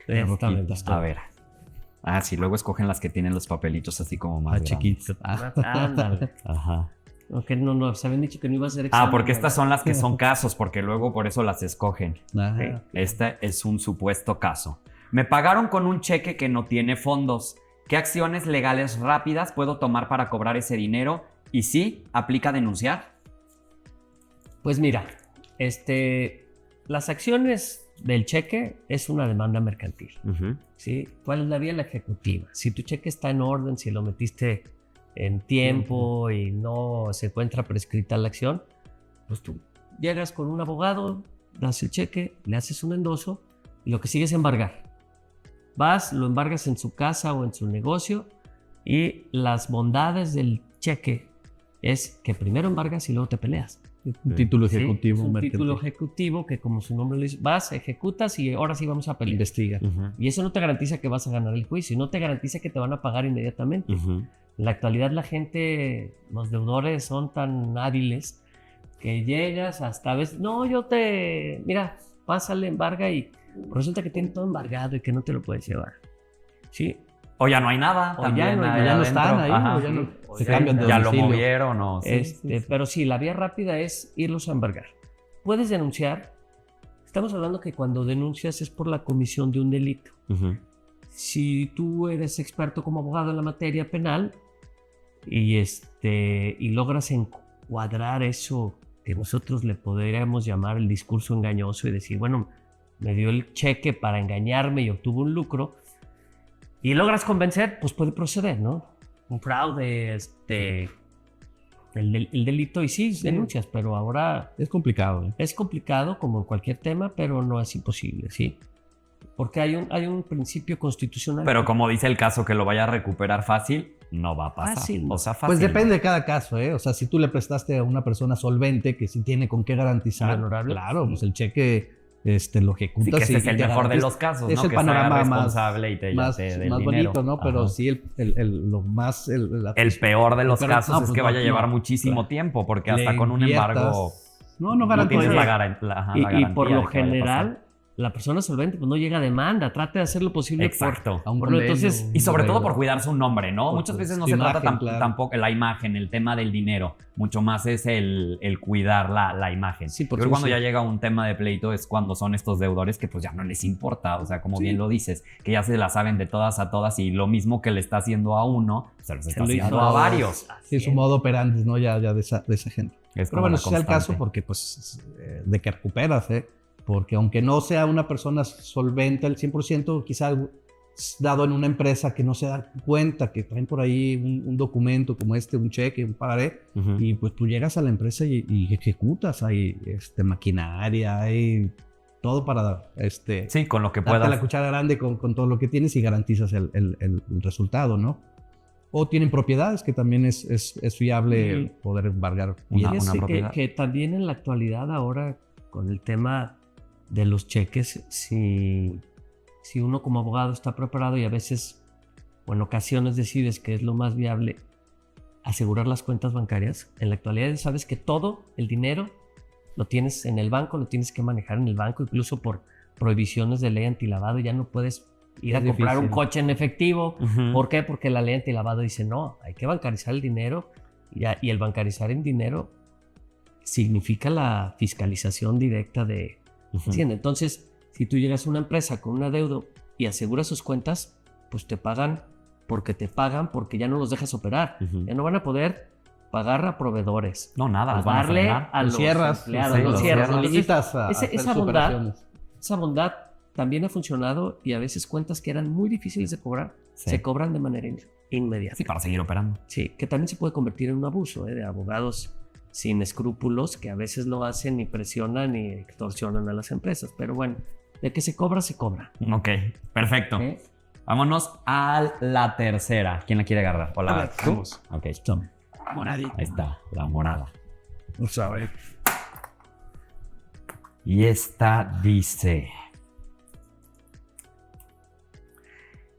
esta me gustó.
A ver. Ah, sí, luego escogen las que tienen los papelitos así como más grandes.
chiquitos.
Ándale.
Ajá.
Ok, no, se habían dicho que no iba a ser examen.
Porque estas son las que son casos, porque luego por eso las escogen.
Ajá.
Este es un supuesto caso. Me pagaron con un cheque que no tiene fondos. ¿Qué acciones legales rápidas puedo tomar para cobrar ese dinero? Y sí, ¿aplica denunciar?
Pues mira, las acciones del cheque es una demanda mercantil. ¿Sí? ¿Cuál es la vía? La ejecutiva. Si tu cheque está en orden, si lo metiste en tiempo y no se encuentra prescrita la acción, pues tú llegas con un abogado, das el cheque, le haces un endoso y lo que sigue es embargar. Vas, lo embargas en su casa o en su negocio y las bondades del cheque es que primero embargas y luego te peleas.
Un título
¿Sí?
ejecutivo.
Es un
mercantil.
título ejecutivo que, como su nombre lo dice, vas, ejecutas y ahora sí vamos a pelear.
Investiga.
Y eso no te garantiza que vas a ganar el juicio, no te garantiza que te van a pagar inmediatamente. En la actualidad la gente, los deudores son tan hábiles que llegas hasta a veces, no, mira, pásale, embarga y resulta que tiene todo embargado y que no te lo puedes llevar. ¿Sí?
O ya no hay nada.
O
también
ya
no están ahí,
Ajá.
o ya no se
Sí,
cambian de
ya lo
domicilio.
movieron o...
Pero sí, la vía rápida es irlos a embargar. Puedes denunciar. Estamos hablando que cuando denuncias es por la comisión de un delito.
Ujú.
Si tú eres experto como abogado en la materia penal y logras encuadrar eso que nosotros le podríamos llamar el discurso engañoso y decir, bueno, me dio el cheque para engañarme y obtuvo un lucro, y logras convencer, pues puede proceder, ¿no? Un fraude, el delito, y sí, denuncias, pero ahora
Es complicado.
es complicado como en cualquier tema, pero no es imposible, ¿sí? Porque hay un principio constitucional.
Pero como dice el caso que lo vaya a recuperar fácil, no va a pasar.
Fácil.
O sea, fácil.
Pues depende de cada caso, ¿eh? O sea, si tú le prestaste a una persona solvente que sí tiene con qué garantizar,
Honorable.
claro, pues el cheque lo
Sí,
ejecutas.
que ese es el
te
mejor de
garantiza-
los casos,
es
¿no?
el
Que se haga
panorama
responsable y te
más
del
bonito,
dinero.
¿no? Pero
Ajá.
sí, lo más...
El peor de los
Pero,
casos
no,
es
pues
que
no,
vaya a llevar
no,
muchísimo
claro.
tiempo, porque
Le
hasta con un
inviertas-
embargo
No
no tienes
garantiza.
la garantía.
Y por lo general, la persona solvente pues no llega a demanda, trata de hacer lo posible
Exacto.
A un
por lo-
convenio,
entonces,
un
Y sobre todo por
arreglo.
cuidar su nombre, ¿no?
Por
Muchas veces no
su
se trata
imagen, claro.
tampoco la imagen, el tema del dinero. Mucho más es el cuidar la imagen.
Sí,
Yo
porque
creo que cuando
sí.
ya llega un tema de pleito es cuando son estos deudores que pues ya no les importa. O sea, como
Sí.
bien lo dices, que ya se la saben de todas a todas y lo mismo que le está haciendo a uno, se los está
lo hizo
haciendo a
a
varios.
Sí, su modo operandi, ¿no? Ya de esa gente.
Es
Pero
como
bueno,
la
ese sea el
constante.
caso porque, pues, de que recuperas, ¿eh? Porque aunque no sea una persona solvente al 100%, quizá dado en una empresa que no se da cuenta que traen por ahí un documento como un cheque, un pagaré,
Ujú.
y pues tú llegas a la empresa y ejecutas, hay maquinaria, hay todo para
Sí, con lo que
darte
puedas.
la cuchara grande con todo lo que tienes y garantizas el resultado, ¿no? O tienen propiedades que también es fiable
Y-
poder embargar
Una-
bienes.
Fíjese
propiedad.
que también en la actualidad ahora con el tema de los cheques, si uno como abogado está preparado y a veces o en ocasiones decides que es lo más viable asegurar las cuentas bancarias, en la actualidad sabes que todo el dinero lo tienes en el banco, lo tienes que manejar en el banco, incluso por prohibiciones de ley antilavado ya no puedes ir
Es
a comprar un
difícil.
coche en efectivo.
Ujú.
¿Por qué? Porque la ley antilavado dice no, hay que bancarizar el dinero y el bancarizar el dinero significa la fiscalización directa de
Ujú.
Hacienda. Entonces, si tú llegas a una empresa con un adeudo y aseguras sus cuentas, pues te pagan porque ya no los dejas operar.
Ujú.
Ya no van a poder pagar a proveedores,
No, nada, los van a
pagarle
frenar.
a
Los
los
cierras,
empleados,
sí,
los
los
cierras.
cierras.
Lo
Entonces,
limitas a
ese-
hacer
esa
sus
bondad-
operaciones.
esa bondad también ha funcionado y a veces cuentas que eran muy difíciles de cobrar
Sí.
se cobran de manera inmediata.
Sí, para seguir operando.
Sí, que también se puede convertir en un abuso de abogados sin escrúpulos que a veces lo hacen y presionan y extorsionan a las empresas. Pero bueno, de que se cobra, se cobra.
Ok, perfecto.
¿Eh?
Vámonos a la tercera. ¿Quién la quiere agarrar? Hola,
A ver,
¿tú?
vamos.
Ok,
Moradito.
ahí está, la morada.
Vamos a ver.
Y esta dice: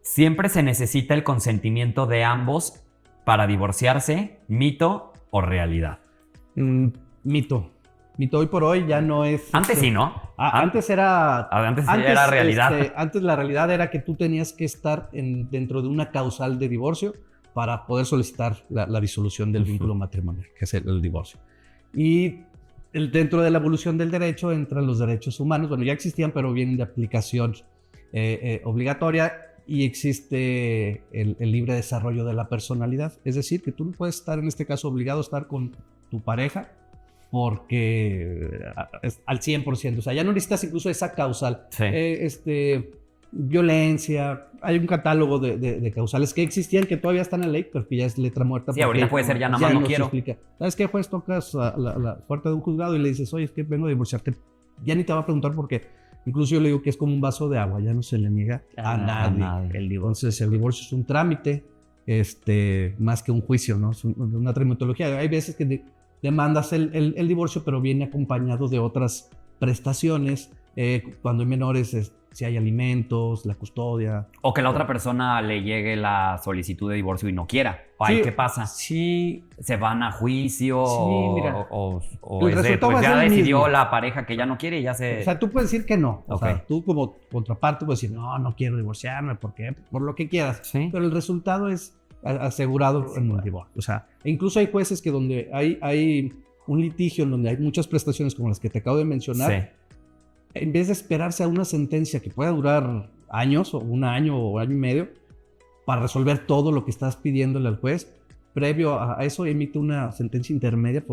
siempre se necesita el consentimiento de ambos para divorciarse, mito o realidad.
Mito. Mito hoy por hoy ya no es...
Antes sí, ¿no?
Antes era...
Antes sí era realidad.
Antes la realidad era que tú tenías que estar dentro de una causal de divorcio para poder solicitar la disolución del
Ujú.
vínculo matrimonial, que es el divorcio. Y dentro de la evolución del derecho entran los derechos humanos. Bueno, ya existían, pero vienen de aplicación obligatoria, y existe el libre desarrollo de la personalidad. Es decir, que tú no puedes estar, en este caso, obligado a estar con tu pareja porque es al 100%. O sea, ya no necesitas incluso esa causal.
Sí.
Violencia. Hay un catálogo de causales que existían, que todavía están en ley, pero que ya es letra muerta.
Sí, ahorita
porque
puede ser ya nada más no
se
quiero.
explica. ¿Sabes qué? Pues tocas la puerta de un juzgado y le dices, oye, es que vengo a divorciarte. Ya ni te va a preguntar por qué. Incluso yo le digo que es como un vaso de agua, ya no se le niega a nadie.
El divorcio.
Entonces el divorcio es un trámite, más que un juicio, ¿no? Es una tramitología. Hay veces que demandas el divorcio, pero viene acompañado de otras prestaciones Cuando hay menores, si hay alimentos, la custodia.
O que la otra persona le llegue la solicitud de divorcio y no quiera. Ay,
Sí.
¿qué pasa?
Sí,
¿Se van a juicio?
Sí, mira.
O
El
es de,
resultado
pues
va a
ya
ser el
decidió
mismo.
la pareja que ya no quiere y ya se...
O sea, tú puedes decir que no. O
Ok.
sea, tú como contraparte puedes decir, no quiero divorciarme, ¿por qué? Por lo que quieras.
Sí.
Pero el resultado es asegurado en un divorcio. O sea, e incluso hay jueces que donde hay un litigio en donde hay muchas prestaciones como las que te acabo de mencionar,
Sí.
en vez de esperarse a una sentencia que pueda durar años, o un año o año y medio, para resolver todo lo que estás pidiéndole al juez, previo a eso emite una sentencia intermedia,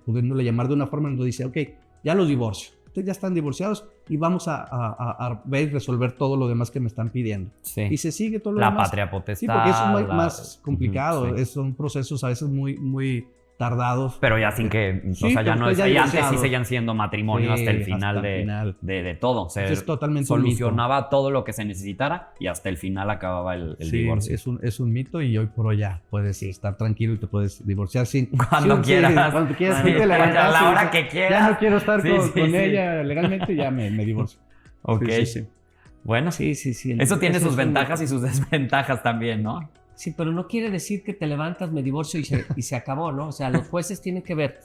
pudiéndole llamar de una forma en donde dice, ok, ya los divorcio, ustedes ya están divorciados y vamos a ver y resolver todo lo demás que me están pidiendo.
Sí.
Y se sigue todo lo
La
demás.
patria potestad.
Sí, porque eso es
la-
más complicado,
Ujú, sí.
son procesos a veces muy tardados.
Pero ya sin que...
Sí,
o sea, ya
pero
no es...
ya
Y antes sí
divorciado.
seguían siendo matrimonio
Sí,
hasta el final,
hasta el final.
de todo. O sea,
Es totalmente un
solucionaba todo lo que se necesitara y hasta el final acababa el
Sí,
divorcio.
es un mito y hoy por hoy ya puedes estar tranquilo y te puedes divorciar sin...
Cuando
sí,
quieras.
cuando quieras.
Sí,
tú te levantas
a la
y
hora
dices,
que quieras.
Ya no quiero estar
Sí,
con,
sí,
con
sí.
ella legalmente, ya me divorcio.
Ok.
Sí, sí, sí.
Bueno,
sí.
eso tiene
Eso
sus
es un-
ventajas y sus desventajas también, ¿no?
Sí, pero no quiere decir que te levantas, me divorcio y se acabó, ¿no? O sea, los jueces tienen que ver.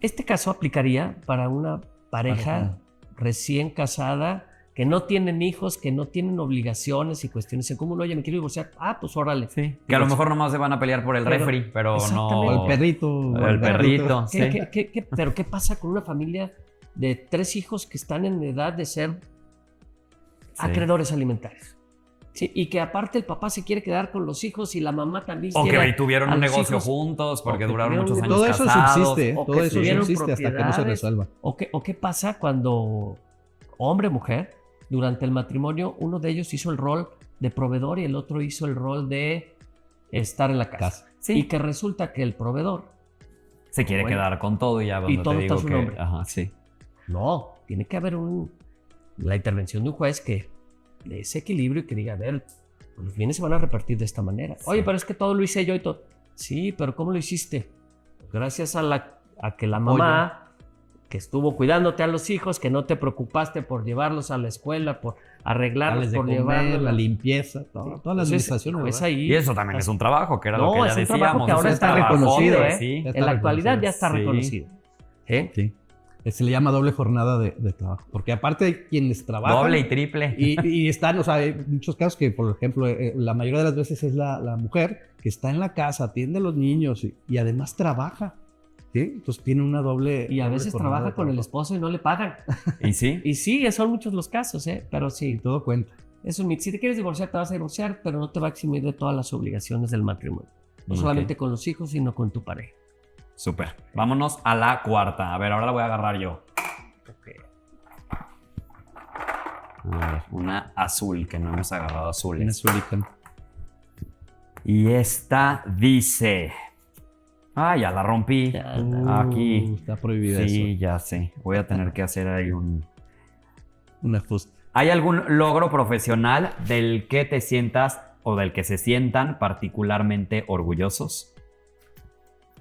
Este caso aplicaría para una pareja recién casada que no tienen hijos, que no tienen obligaciones y cuestiones en común. Oye, me quiero divorciar. Ah, pues órale.
Sí. Que a lo mejor nomás se van a pelear por el
Pero-
refri, pero no...
Exactamente.
O el perrito.
O el perrito, sí.
Pero ¿qué pasa con una familia de 3 hijos que están en edad de ser acreedores alimentarios? Sí, y que aparte el papá se quiere quedar con los hijos y la mamá también
O
quiere
que tuvieron
a
un
los
negocio
hijos.
juntos porque
O que
duraron
tuvieron
muchos
un-
años
Todo eso
casados.
subsiste,
o
todo
que
eso
tuvieron
subsiste hasta que no se
propiedades.
resuelva.
¿O qué pasa cuando hombre o mujer, durante el matrimonio, uno de ellos hizo el rol de proveedor y el otro hizo el rol de estar en la casa?
Sí.
Y que resulta que el proveedor,
Se quiere
Bueno.
quedar con todo y ya cuando
todo
te
está
digo
a su
que...
nombre.
Ajá, sí.
no, tiene que haber la intervención de un juez que le ese equilibrio y que diga, a ver, los bienes se van a repartir de esta manera. Oye, pero es que todo lo hice yo y todo. Sí, pero ¿cómo lo hiciste? Gracias a que la mamá, que estuvo cuidándote a los hijos, que no te preocupaste por llevarlos a la escuela, por arreglarlos,
Darles de
por
comer,
llevarlos.
la limpieza, toda la
Entonces,
administración.
pues
¿verdad?
ahí,
Y eso también es un trabajo, que era lo que ya
es un
decíamos.
trabajo que ahora
es un
está
trabajo,
reconocido, ¿eh?
Sí.
Ya está
En la actualidad ya está
Sí.
reconocido. ¿Eh?
Sí. Se le llama doble jornada de trabajo. Porque aparte hay quienes trabajan.
Doble y triple.
Y están, o sea, hay muchos casos que, por ejemplo, la mayoría de las veces es la mujer que está en la casa, atiende a los niños y además trabaja. ¿Sí? Entonces tiene una doble.
Y a
doble
veces
jornada
trabaja
de
con el
trabajo.
esposo y no le pagan.
Y sí.
Y sí, son muchos los casos, ¿eh? Pero
Y
sí,
todo cuenta.
es un mito. Si te quieres divorciar, te vas a divorciar, pero no te va a eximir de todas las obligaciones del matrimonio. No
Ok.
solamente con los hijos, sino con tu pareja.
Súper. Vámonos a la cuarta. A ver, ahora la voy a agarrar yo. A ver, una azul, que no hemos agarrado
En
azules.
Azulita.
Y esta dice... Ah, ya la rompí.
Ya,
Aquí.
Está prohibida
Sí,
eso.
ya sé. Voy a tener que hacer ahí un...
Una fusta.
¿Hay algún logro profesional del que te sientas o del que se sientan particularmente orgullosos?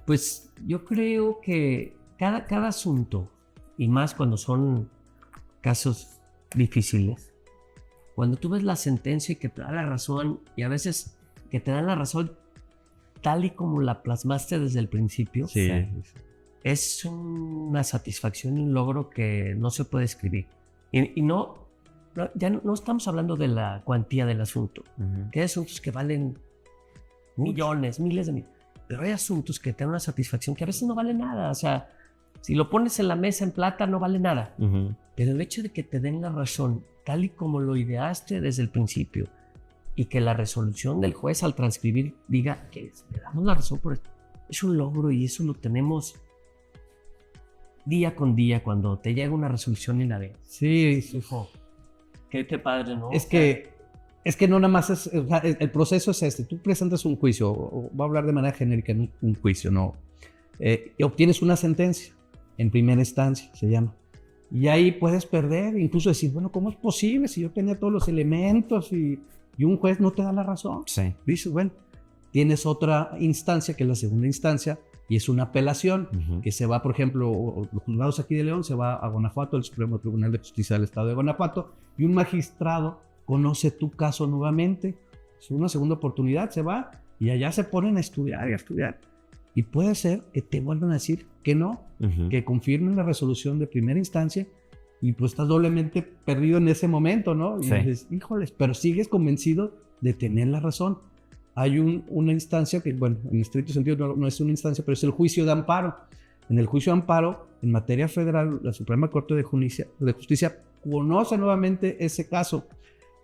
Pues yo creo que cada asunto, y más cuando son casos difíciles, cuando tú ves la sentencia y que te da la razón, y a veces que te dan la razón tal y como la plasmaste desde el principio,
Sí.
es una satisfacción y un logro que no se puede escribir. Y ya no estamos hablando de la cuantía del asunto, que hay asuntos que valen millones, miles de millones. Pero hay asuntos que te dan una satisfacción que a veces no vale nada. O sea, si lo pones en la mesa en plata, no vale nada. Pero el hecho de que te den la razón, tal y como lo ideaste desde el principio, y que la resolución del juez al transcribir diga que le damos la razón por esto, es un logro y eso lo tenemos día con día cuando te llega una resolución y la ves.
Sí, sí.
Hijo, qué padre, ¿no?
Es que no nada más es, o sea, el proceso es este. Tú presentas un juicio, o voy a hablar de manera genérica, no un juicio, no. Y obtienes una sentencia, en primera instancia se llama. Y ahí puedes perder, incluso decir, bueno, ¿cómo es posible si yo tenía todos los elementos y un juez no te da la razón?
Sí.
Dices, bueno, tienes otra instancia, que es la segunda instancia, y es una apelación que se va, por ejemplo, los juzgados aquí de León, se va a Guanajuato, el Supremo Tribunal de Justicia del Estado de Guanajuato, y un magistrado conoce tu caso nuevamente, es una segunda oportunidad, se va y allá se ponen a estudiar y a estudiar. Y puede ser que te vuelvan a decir que no, que confirmen la resolución de primera instancia y pues estás doblemente perdido en ese momento, ¿no? Y dices, híjoles, pero sigues convencido de tener la razón. Hay una instancia que, bueno, en estricto sentido no es una instancia, pero es el juicio de amparo. En el juicio de amparo, en materia federal, la Suprema Corte de Justicia conoce nuevamente ese caso.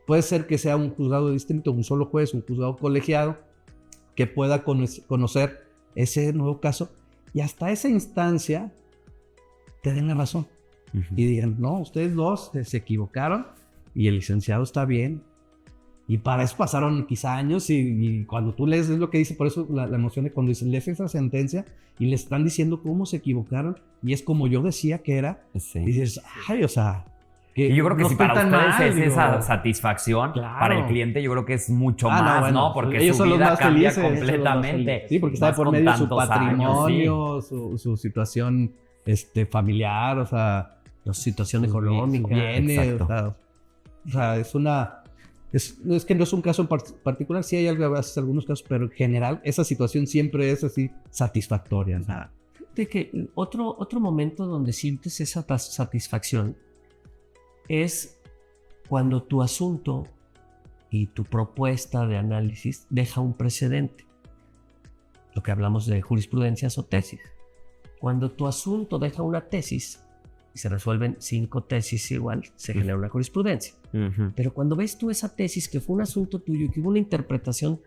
Puede ser que sea un juzgado distinto, un solo juez, un juzgado colegiado, que pueda conocer ese nuevo caso y hasta esa instancia te den la razón. Y digan, no, ustedes dos se equivocaron y el licenciado está bien. Y para eso pasaron quizá años y cuando tú lees es lo que dice, por eso la emoción de cuando dicen, lees esa sentencia y le están diciendo cómo se equivocaron y es como yo decía que era. Y dices, ay, o sea...
Y yo creo que
no
si para ustedes
mal,
es esa satisfacción, para el cliente yo creo que es mucho más,
bueno,
¿no? Porque
ellos
su
son los
vida
más
cambia
felices,
completamente.
Sí, porque está de por
con
medio su
tantos
patrimonio,
años,
su situación familiar, o sea...
La situación económica.
Viene, o sea, es una... Es que no es un caso en particular, sí hay algunos casos, pero en general esa situación siempre es así satisfactoria. ¿No?
De que otro momento donde sientes esa satisfacción es cuando tu asunto y tu propuesta de análisis deja un precedente. Lo que hablamos de jurisprudencias o tesis. Cuando tu asunto deja una tesis y se resuelven 5 tesis igual, se genera una jurisprudencia. Pero cuando ves tú esa tesis que fue un asunto tuyo y que hubo una interpretación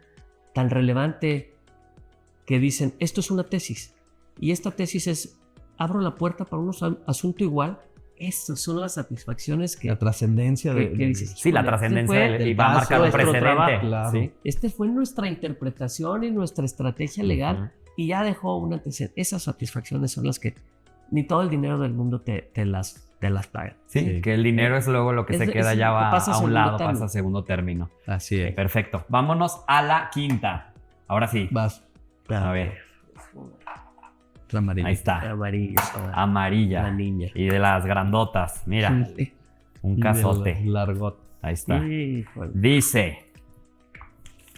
tan relevante que dicen, esto es una tesis y esta tesis es, abro la puerta para un asunto igual, estas son las satisfacciones que...
La trascendencia
que dices,
sí, la trascendencia y va a marcar un precedente.
Claro.
¿Sí? Este fue nuestra interpretación y nuestra estrategia legal y ya dejó un antecedente. Esas satisfacciones son las que ni todo el dinero del mundo te las paga.
Sí, que el dinero es luego lo que se queda ya va a un lado, pasa a segundo término.
Así es.
Perfecto. Vámonos a la quinta. Ahora sí.
Vas.
A ver.
Amarilla.
Ahí está.
Amarilla. La
Amarilla.
niña.
Y de las grandotas. Mira. Un cazote.
Largot.
Ahí está.
Sí,
Dice...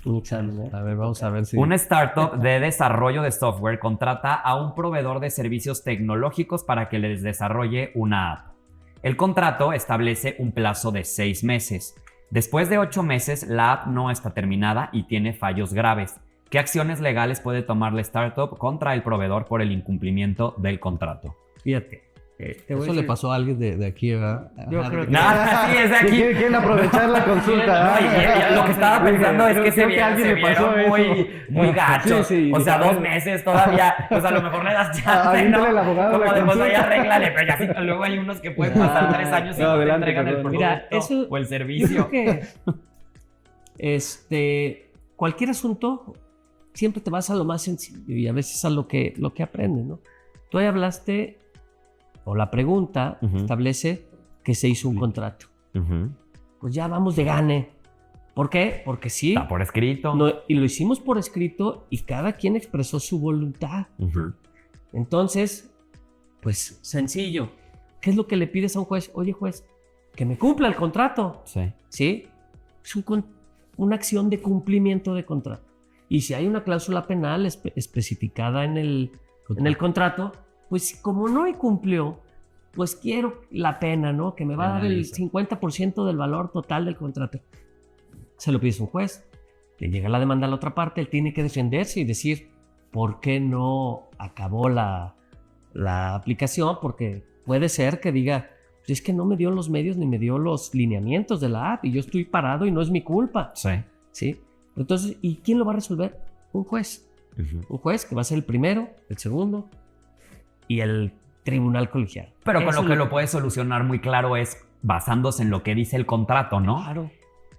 Un examen,
A ver, vamos a ver si...
Una startup de desarrollo de software contrata a un proveedor de servicios tecnológicos para que les desarrolle una app. El contrato establece un plazo de 6 meses. Después de 8 meses, la app no está terminada y tiene fallos graves. ¿Qué acciones legales puede tomar la startup contra el proveedor por el incumplimiento del contrato?
Fíjate.
Eso le pasó a alguien de aquí, ¿verdad?
Yo creo que...
Nada, sí, es de aquí.
Quieren aprovechar la consulta.
No, y lo que estaba pensando es que se vieron muy gachos.
Sí,
o sea, 2 meses todavía. Pues a lo mejor le das chance, ¿no?
El abogado
como
la
de pues ahí
consulta.
arréglale, pero ya sí, luego hay unos que pueden pasar 3 años y no te
adelante,
entregan el
perdón.
producto
Mira, eso-
o el
Yo
servicio.
creo que cualquier asunto siempre te vas a lo más sencillo y a veces a lo que aprendes, ¿no? Tú ahí hablaste, o la pregunta establece que se hizo un contrato. Pues ya vamos de gane. ¿Por qué? Porque sí.
Está por escrito.
Y lo hicimos por escrito y cada quien expresó su voluntad. Entonces, pues sencillo. ¿Qué es lo que le pides a un juez? Oye, juez, que me cumpla el contrato.
Sí.
¿Sí? Es una acción de cumplimiento de contrato. Y si hay una cláusula penal especificada en el contrato, pues como no cumplió, pues quiero la pena, ¿no? Que me va a dar el 50% del valor total del contrato. Se lo pides a un juez, le llega la demanda a la otra parte, él tiene que defenderse y decir por qué no acabó la aplicación, porque puede ser que diga, pues es que no me dio los medios ni me dio los lineamientos de la app y yo estoy parado y no es mi culpa.
Sí.
¿Sí? Entonces, ¿y quién lo va a resolver? Un juez. Un juez que va a ser el primero, el segundo y el tribunal colegial.
Pero con
Eso
lo que lo puedes solucionar muy claro es basándose en lo que dice el contrato, ¿no?
Claro.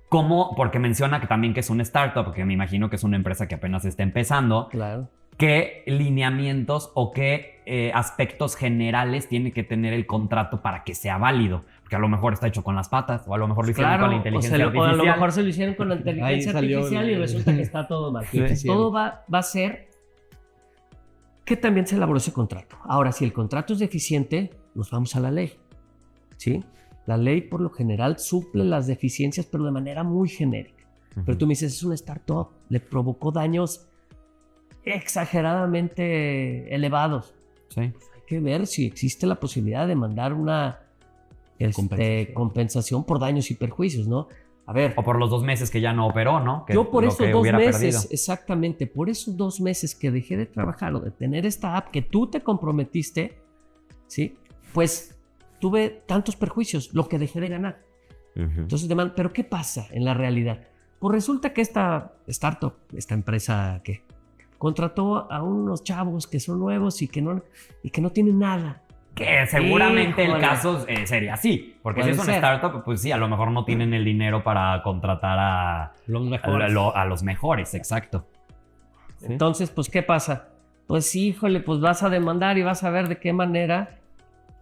¿Cómo? Porque menciona que también que es una startup, porque me imagino que es una empresa que apenas está empezando.
Claro.
¿Qué lineamientos o qué aspectos generales tiene que tener el contrato para que sea válido? Porque a lo mejor está hecho con las patas, o a lo mejor lo hicieron con la inteligencia artificial.
O a lo mejor se lo hicieron con la inteligencia
Ahí salió
artificial y resulta que está todo mal.
Sí,
Todo va a ser que también se elaboró ese contrato. Ahora, si el contrato es deficiente, nos vamos a la ley, ¿sí? La ley, por lo general, suple las deficiencias, pero de manera muy genérica. Pero tú me dices, es una startup, le provocó daños exageradamente elevados.
Sí.
Pues hay que ver si existe la posibilidad de mandar una compensación por daños y perjuicios, ¿no? A ver.
O por los 2 meses que ya no operó, ¿no? Que
Yo por
lo
esos
que
2
hubiera
meses,
perdido.
exactamente, por esos 2 meses que dejé de trabajar o de tener esta app que tú te comprometiste, ¿sí? Pues tuve tantos perjuicios, lo que dejé de ganar. Entonces, ¿pero qué pasa en la realidad? Pues resulta que esta startup, esta empresa que contrató a unos chavos que son nuevos y que no tienen nada.
Que seguramente
Híjole.
el caso sería así. Porque si
Puede
es una
ser.
startup, pues sí, a lo mejor no tienen el dinero para contratar a los mejores, exacto. ¿Sí?
Entonces, pues, ¿qué pasa? Pues, híjole, pues vas a demandar y vas a ver de qué manera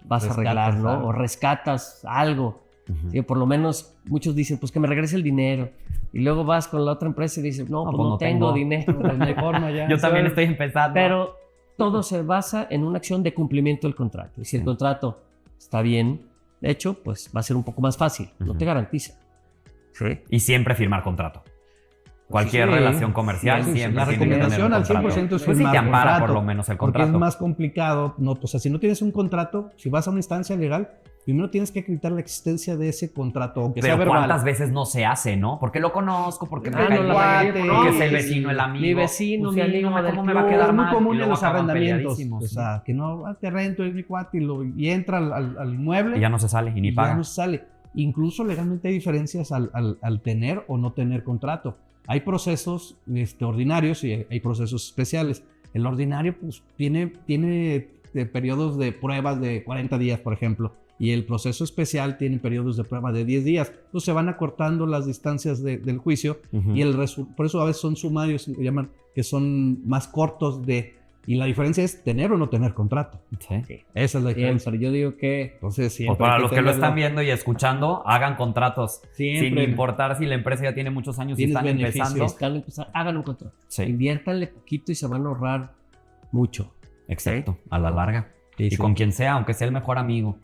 vas a arreglar, ¿no?
algo.
O rescatas algo. Sí, por lo menos muchos dicen, pues que me regrese el dinero. Y luego vas con la otra empresa y dices, no, pues
pues
no
no
tengo
tengo.
dinero.
Pues no hay forma ya.
Yo también estoy empezando.
Pero todo se basa en una acción de cumplimiento del contrato. Y si el contrato está bien hecho, pues va a ser un poco más fácil. No te garantiza. ¿Sí?
Y siempre firmar contrato. Cualquier
Sí,
relación comercial
sí, sí,
siempre
la
tiene que tener
recomendación
un
al
contrato.
100% es
Pues sí
firmar
te ampara
contrato,
por lo menos el
porque
contrato.
es más complicado. No, o sea, si no tienes un contrato, si vas a una instancia legal, primero tienes que acreditar la existencia de ese contrato, aunque sea
Pero
verbal.
¿cuántas veces no se hace, no? Porque lo conozco, porque me
Ah,
cae
no, la
bien,
mayoría
porque es
no.
el vecino, el amigo.
Mi vecino,
Pues
mi
sí,
amigo del
¿cómo me
club.
va a quedar
Es muy
mal?
común
Y
en
luego
los
acaban
arrendamientos.
peleadísimos,
O
sí.
sea, que no, te rento, es mi cuate y entra al inmueble
Y ya no se sale y ni
y
paga.
ya no sale. Incluso legalmente hay diferencias al tener o no tener contrato. Hay procesos ordinarios y hay procesos especiales. El ordinario pues tiene periodos de pruebas de 40 días, por ejemplo, y el proceso especial tiene periodos de prueba de 10 días. Entonces se van acortando las distancias del juicio y por eso a veces son sumarios, se llaman, que son más cortos y la diferencia es tener o no tener contrato.
Sí.
Esa es la diferencia.
Siempre. Yo digo que
Entonces,
Pues
siempre
para
hay
los que lo
tenerlo.
están viendo y escuchando, hagan contratos.
Siempre.
Sin importar si la empresa ya tiene muchos años y
Tienes
están
beneficios.
empezando.
hagan un contrato.
Sí.
Inviértanle poquito y se van a ahorrar mucho.
Exacto, a la larga.
Sí,
Y
sí.
con quien sea, aunque sea el mejor amigo.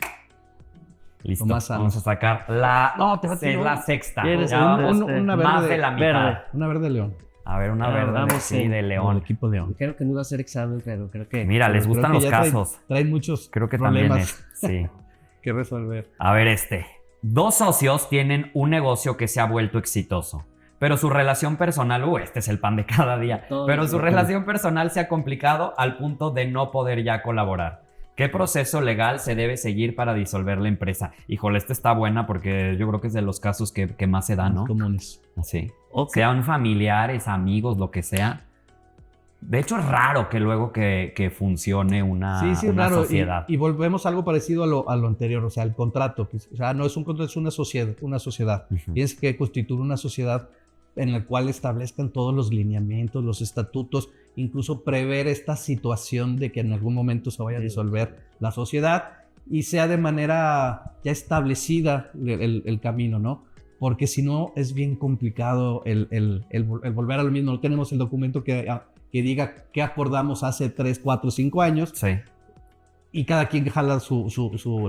Listo.
Lo más sano.
Vamos a sacar la,
No, te
es la sexta.
¿Quieres
Ya vamos
una
más
verde-
de la mitad.
verde?
Una verde león.
A ver, una
A ver,
verde
vamos
sí,
en-
de
Con el
León.
equipo león.
Creo que no iba a ser examen, pero creo que...
Mira, les
Creo
gustan
que
los
ya
casos.
Traen muchos
Creo que
problemas
también es. Sí.
que resolver.
A ver, 2 socios tienen un negocio que se ha vuelto exitoso. Pero su relación personal, este es el pan de cada día.
Todo
Pero
es
su
lo
relación personal se ha complicado al punto de no poder ya colaborar. ¿Qué proceso legal se debe seguir para disolver la empresa? Híjole, esta está buena porque yo creo que es de los casos que más se dan, ¿no?
Comunes.
Sí.
Ok.
Sean familiares, amigos, lo que sea. De hecho, es raro que luego que funcione una
raro.
sociedad.
Y volvemos a algo parecido a lo anterior, o sea, el contrato. O sea, no es un contrato, es una sociedad.
Ujú.
Tienes que constituir una sociedad en la cual establezcan todos los lineamientos, los estatutos, incluso prever esta situación de que en algún momento se vaya a disolver la sociedad y sea de manera ya establecida el camino, ¿no? Porque si no es bien complicado el volver a lo mismo. No tenemos el documento que diga qué acordamos hace 3, 4, 5 años
Sí.
y cada quien jala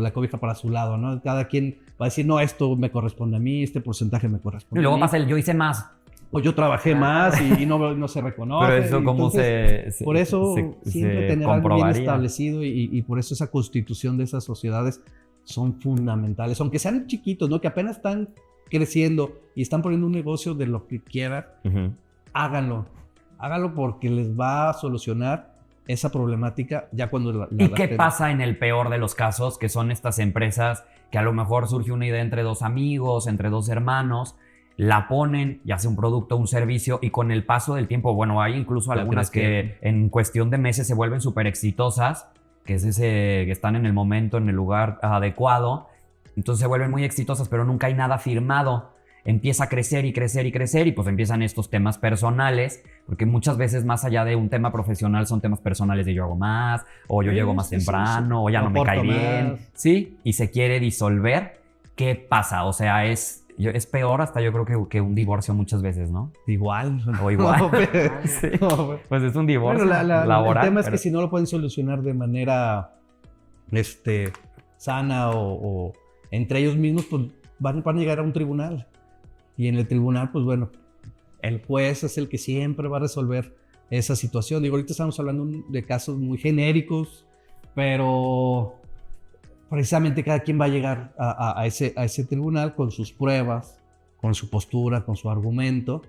la cobija para su lado, ¿no? Cada quien va a decir, no, esto me corresponde a mí, este porcentaje me corresponde
Y luego
a mí.
pasa el yo hice más.
O yo trabajé más y no se reconoce.
Pero eso cómo
Entonces,
se
por eso siempre
se
tener algo bien
comprobaría.
establecido y por eso esa constitución de esas sociedades son fundamentales, aunque sean chiquitos, ¿no? Que apenas están creciendo y están poniendo un negocio de lo que quieran,
Ujú.
háganlo porque les va a solucionar esa problemática ya cuando la
¿Y qué
tengan.
pasa en el peor de los casos? Que son estas empresas que a lo mejor surge una idea entre 2 amigos, entre 2 hermanos, la ponen, ya sea un producto o un servicio, y con el paso del tiempo, bueno, hay incluso
Ya
algunas que en cuestión de meses se vuelven súper exitosas, que es ese que están en el momento, en el lugar adecuado, entonces se vuelven muy exitosas, pero nunca hay nada firmado. Empieza a crecer y crecer y crecer y pues empiezan estos temas personales, porque muchas veces más allá de un tema profesional son temas personales de yo hago más, o yo llego más
Sí,
temprano, o ya no me
aporto
cae bien,
más.
¿sí? Y se quiere disolver. ¿Qué pasa? O sea, Es peor hasta yo creo que un divorcio muchas veces, ¿no?
Igual.
O igual.
No, pero-
Sí.
no, pero-
Pues es un divorcio
Bueno,
laboral.
el tema es
pero-
que si no lo pueden solucionar de manera sana o entre ellos mismos, pues van a llegar a un tribunal. Y en el tribunal, pues bueno, el juez es el que siempre va a resolver esa situación. Digo, ahorita estamos hablando de casos muy genéricos, pero precisamente cada quien va a llegar a ese tribunal con sus pruebas, con su postura, con su argumento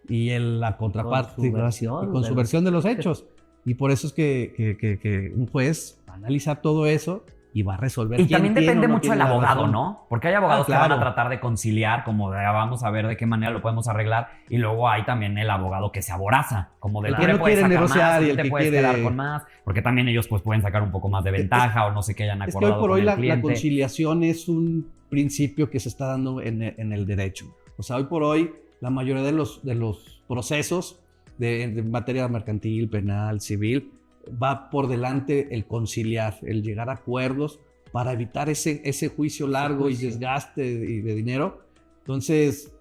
y la contraparte
Con su versión,
y con su versión de los hechos. Y por eso es que un juez va a analizar todo eso y va a resolver.
Y
quién
también
tiene
depende
o no
mucho
tiene
del
la
abogado,
razón.
¿no? Porque hay abogados que van
claro.
a tratar de conciliar, como de vamos a ver de qué manera lo podemos arreglar. Y luego hay también el abogado que se aboraza, como de
El
tú
que
le
no
puedes
quiere
sacar
negociar
más,
y
tú
el
te
que
puedes
quiere-
quedar con más. Porque también ellos pues pueden sacar un poco más de ventaja o no sé qué hayan
Es que
acordado
hoy por
con
hoy
el
la
cliente.
conciliación es un principio que se está dando en el derecho. O sea, hoy por hoy la mayoría de los procesos de materia mercantil, penal, civil, va por delante el conciliar, el llegar a acuerdos para evitar ese juicio largo y desgaste de dinero. Entonces,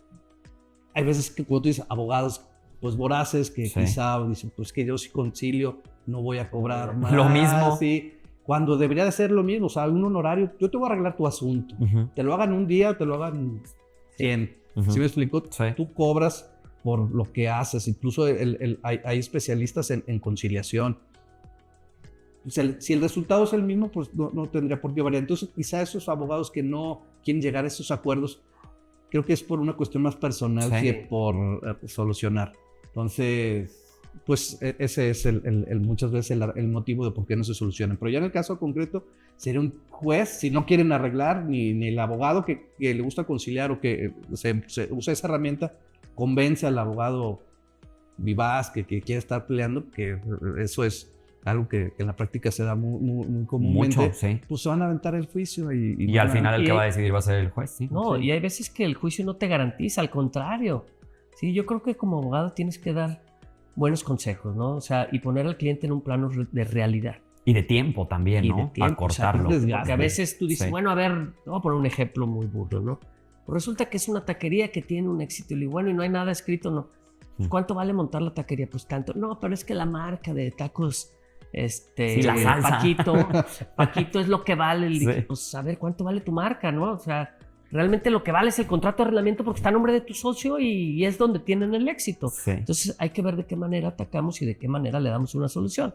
hay veces que, como tú dices, abogados pues voraces que
Sí.
quizá dicen, pues que yo si concilio no voy a cobrar más.
Lo mismo.
Sí, cuando debería de ser lo mismo, o sea, un honorario, yo te voy a arreglar tu asunto.
Ujú.
Te lo hagan un día o te lo hagan 100.
Ujú.
¿Sí me explico?
Sí.
Tú cobras por lo que haces. Incluso hay especialistas en conciliación. Si el resultado es el mismo, pues no tendría por qué variar. Entonces, quizá esos abogados que no quieren llegar a esos acuerdos, creo que es por una cuestión más personal
Sí.
que por solucionar. Entonces, pues ese es muchas veces el motivo de por qué no se solucionan. Pero ya en el caso concreto, sería un juez, si no quieren arreglar, ni el abogado que le gusta conciliar o que se usa esa herramienta, convence al abogado vivaz que quiere estar peleando, que eso es algo que en la práctica se da muy comúnmente.
Mucho, sí.
Pues se van a aventar el juicio y
Y al
van a-
final el que
y-
va a decidir va a ser el juez, sí.
No,
Sí.
y hay veces que el juicio no te garantiza, al contrario. Sí, yo creo que como abogado tienes que dar buenos consejos, ¿no? O sea, y poner al cliente en un plano de realidad.
Y de tiempo también,
Y
¿no?
de
Para
tiempo, o sea,
cortarlo.
desgaste.
Porque a veces tú dices,
Sí.
bueno, a ver, voy a poner un ejemplo muy burdo, ¿no? Pues resulta que es una taquería que tiene un éxito. Y bueno, y no hay nada escrito, ¿no? Pues, ¿cuánto vale montar la taquería? Pues tanto. No, pero es que la marca de tacos,
Sí, la salsa.
Paquito es lo que vale. Le dije,
Sí.
pues a ver, ¿cuánto vale tu marca, no? O sea, realmente lo que vale es el contrato de arrendamiento porque está a nombre de tu socio y es donde tienen el éxito.
Sí.
Entonces hay que ver de qué manera atacamos y de qué manera le damos una solución.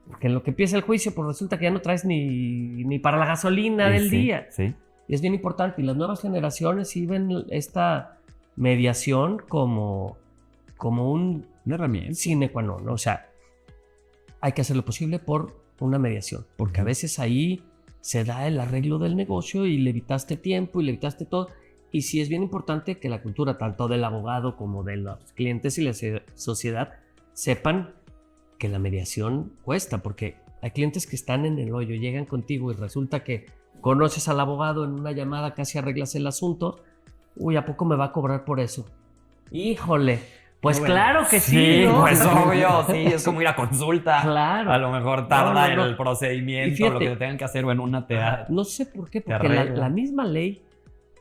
Porque en lo que empieza el juicio, pues resulta que ya no traes ni para la gasolina del
Sí,
día.
Sí.
Y es bien importante. Y las nuevas generaciones sí ven esta mediación como un
Una herramienta.
sine qua non, ¿no? O sea, hay que hacer lo posible por una mediación. Porque a veces ahí se da el arreglo del negocio y le evitaste tiempo y le evitaste todo. Y sí es bien importante que la cultura, tanto del abogado como de los clientes y la sociedad, sepan que la mediación cuesta, porque hay clientes que están en el hoyo, llegan contigo y resulta que conoces al abogado en una llamada, casi arreglas el asunto. Uy, ¿a poco me va a cobrar por eso? Híjole, pues
Bueno,
claro que sí, ¿no?
pues obvio, sí, es como ir a consulta.
Claro.
A lo mejor tarda
No, no, no.
el procedimiento,
Y fíjate,
lo que te tengan que hacer o en una te da.
No sé por qué,
Te
porque
arregla.
la misma ley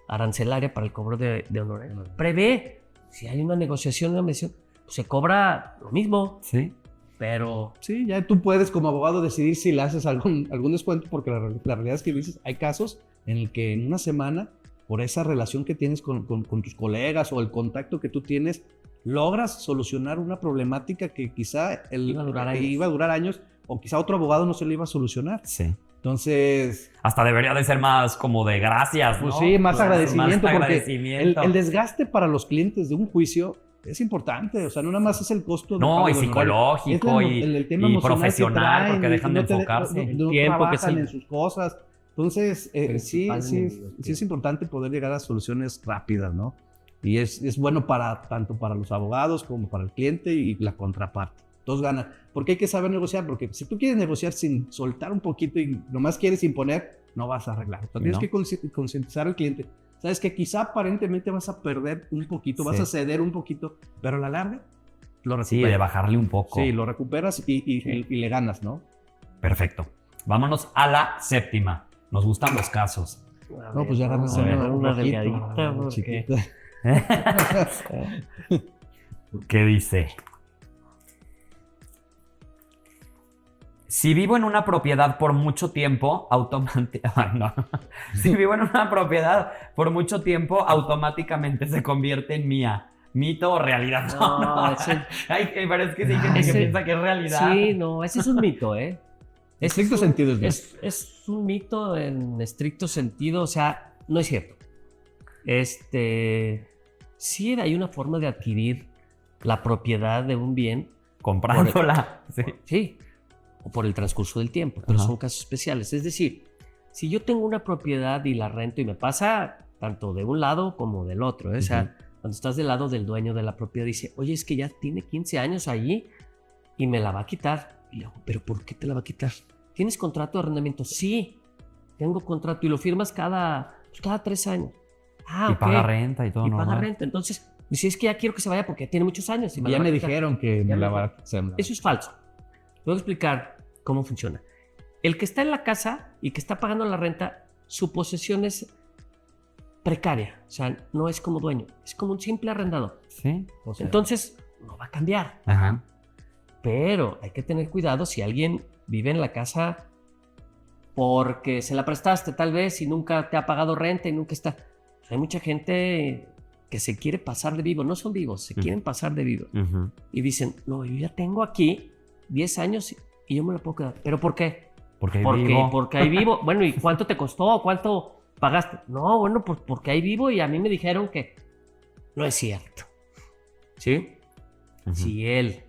arancelaria para el cobro de honorarios prevé, si hay una negociación, una mediación, pues se cobra lo mismo,
Sí.
pero
Sí, ya tú puedes como abogado decidir si le haces algún descuento, porque la realidad es que dices, hay casos en el que en una semana, por esa relación que tienes con tus colegas o el contacto que tú tienes, logras solucionar una problemática que quizá
Iba a durar años.
iba a durar años o quizá otro abogado no se lo iba a solucionar.
Sí.
Entonces,
Hasta debería de ser más como de gracias, ¿no?
pues sí, más
Claro,
agradecimiento,
más
porque
agradecimiento.
el desgaste para los clientes de un juicio es importante, o sea, no nada más es el costo.
No,
pago
y
del
psicológico
honorario, es
y
tema emocional que
profesional,
traen,
porque
y
dejan de
no te-
enfocarse.
no
Tiempo que
trabajan
sí.
en sus cosas. Entonces, sí
Principalmente.
es importante poder llegar a soluciones rápidas, ¿no? Y es bueno tanto para los abogados como para el cliente y la contraparte. Todos ganan. Porque hay que saber negociar, porque si tú quieres negociar sin soltar un poquito y nomás quieres imponer, no vas a arreglar. O sea, tienes
No.
que concientizar al cliente. Sabes que quizá aparentemente vas a perder un poquito, vas
Sí.
a ceder un poquito, pero a la larga lo
Sí,
recuperas.
de bajarle un poco.
Sí, lo recuperas y le ganas, ¿no?
Perfecto. Vámonos a la séptima. Nos gustan los casos.
No, pues ya agarra
vamos a agarrar una
rojito,
delgadita, porque...
chiquita.
¿Qué dice? Si vivo en una propiedad por mucho tiempo, Si vivo en una propiedad por mucho tiempo, automáticamente se convierte en mía. ¿Mito o realidad?
No, ese...
Ay, pero es que sí hay gente que piensa que es realidad.
Sí, no, ese es un mito, ¿eh?
En estricto sentido es verdad.
Es un mito en estricto sentido, o sea, no es cierto. Sí hay una forma de adquirir la propiedad de un bien.
Comprándola. Sí.
Sí, o por el transcurso del tiempo, pero
Ajá.
son casos especiales. Es decir, si yo tengo una propiedad y la rento y me pasa tanto de un lado como del otro, ¿eh? O sea, cuando estás del lado del dueño de la propiedad, dice, oye, es que ya tiene 15 años allí y me la va a quitar. Y le digo, ¿pero por qué te la va a quitar? ¿Tienes contrato de arrendamiento? Sí, tengo contrato y lo firmas cada 3 años. Ah,
Y
ok.
paga renta y todo,
Y
¿no?
paga renta. Entonces, dice, es que ya quiero que se vaya porque tiene muchos años. Y
Ya me dijeron que
Ya
me
me
la va a...
Eso es falso. Voy a explicar cómo funciona. El que está en la casa y que está pagando la renta, su posesión es precaria. O sea, no es como dueño, es como un simple arrendador.
Sí.
O sea,
Entonces, no va a cambiar.
Ajá.
Pero hay que tener cuidado si alguien vive en la casa porque se la prestaste tal vez y nunca te ha pagado renta y nunca está. Hay mucha gente que se quiere pasar de vivo, no son vivos, se quieren pasar de vivo. Y dicen, no, yo ya tengo aquí 10 años y yo me la puedo quedar. ¿Pero por qué?
Porque ahí vivo.
Porque ahí vivo. Bueno, ¿y cuánto te costó? ¿Cuánto pagaste? No, bueno, pues porque ahí vivo y a mí me dijeron que no es cierto. ¿Sí?
Ujú.
Si él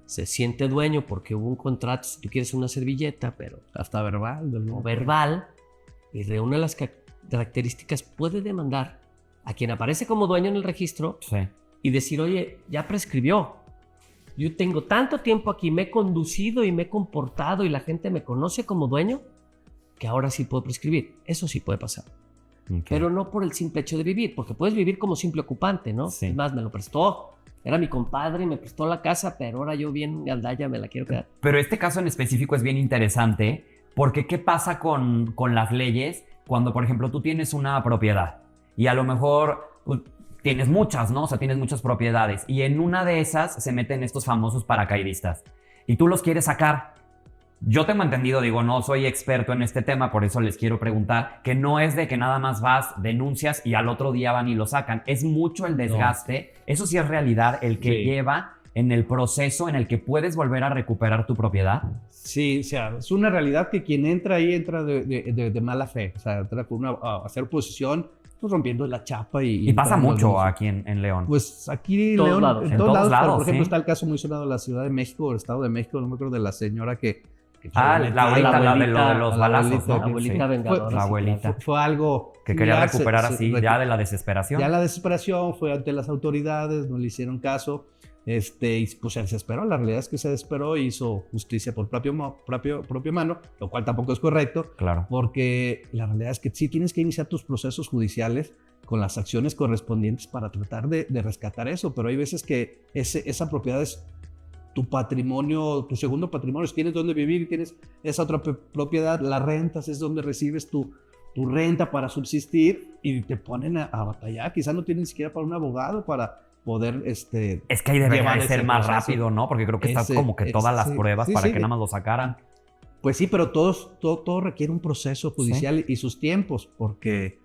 se siente dueño porque hubo un contrato, si tú quieres una servilleta, pero
hasta verbal.
o verbal, y reúne las características, puede demandar a quien aparece como dueño en el registro
Sí.
y decir, oye, ya prescribió. Yo tengo tanto tiempo aquí, me he conducido y me he comportado y la gente me conoce como dueño, que ahora sí puedo prescribir. Eso sí puede pasar.
Ok.
Pero no por el simple hecho de vivir, porque puedes vivir como simple ocupante, ¿no?
Sí.
Es más, me lo prestó. Era mi compadre y me prestó la casa, pero ahora yo bien gandalla me la quiero quedar.
Pero este caso en específico es bien interesante porque ¿qué pasa con las leyes cuando, por ejemplo, tú tienes una propiedad y a lo mejor tienes muchas, ¿no? O sea, tienes muchas propiedades y en una de esas se meten estos famosos paracaidistas y tú los quieres sacar? Yo tengo entendido, digo, no soy experto en este tema, por eso les quiero preguntar, que no es de que nada más vas, denuncias y al otro día van y lo sacan. Es mucho el desgaste. Eso sí es realidad, el que
Sí.
lleva en el proceso en el que puedes volver a recuperar tu propiedad.
Sí, o sea, es una realidad que quien entra ahí entra de mala fe. O sea, entra con a hacer oposición, pues rompiendo la chapa y...
Y pasa
entrando
mucho
los-
aquí en León.
Pues aquí en
Todos
León,
lados.
en
En
todos
todos
lados, pero
lados,
por ejemplo
sí.
está el caso muy sonado de la Ciudad de México, el Estado de México, no me acuerdo de la señora que
La abuelita, la de los
la
balazos,
abuelita,
¿no?
La abuelita
Sí.
vengadora.
La abuelita.
Fue algo
Que quería
similar,
recuperar así, ya de la
ya
desesperación.
la desesperación fue ante las autoridades, no le hicieron caso, y pues se desesperó. La realidad es que se desesperó e hizo justicia por propia mano, lo cual tampoco es correcto,
Claro.
porque la realidad es que sí tienes que iniciar tus procesos judiciales con las acciones correspondientes para tratar de rescatar eso, pero hay veces que esa propiedad es tu patrimonio, tu segundo patrimonio. Si tienes donde vivir y tienes esa otra propiedad, las rentas es donde recibes tu renta para subsistir y te ponen a batallar. Quizás no tienes ni siquiera para un abogado para poder
Es que ahí debería
llevar
de ser
ese
más
proceso.
rápido, ¿no? Porque creo que está como que todas las
sí,
pruebas
sí,
para
sí.
que nada más lo sacaran.
Pues sí, pero todo requiere un proceso judicial y sus tiempos, porque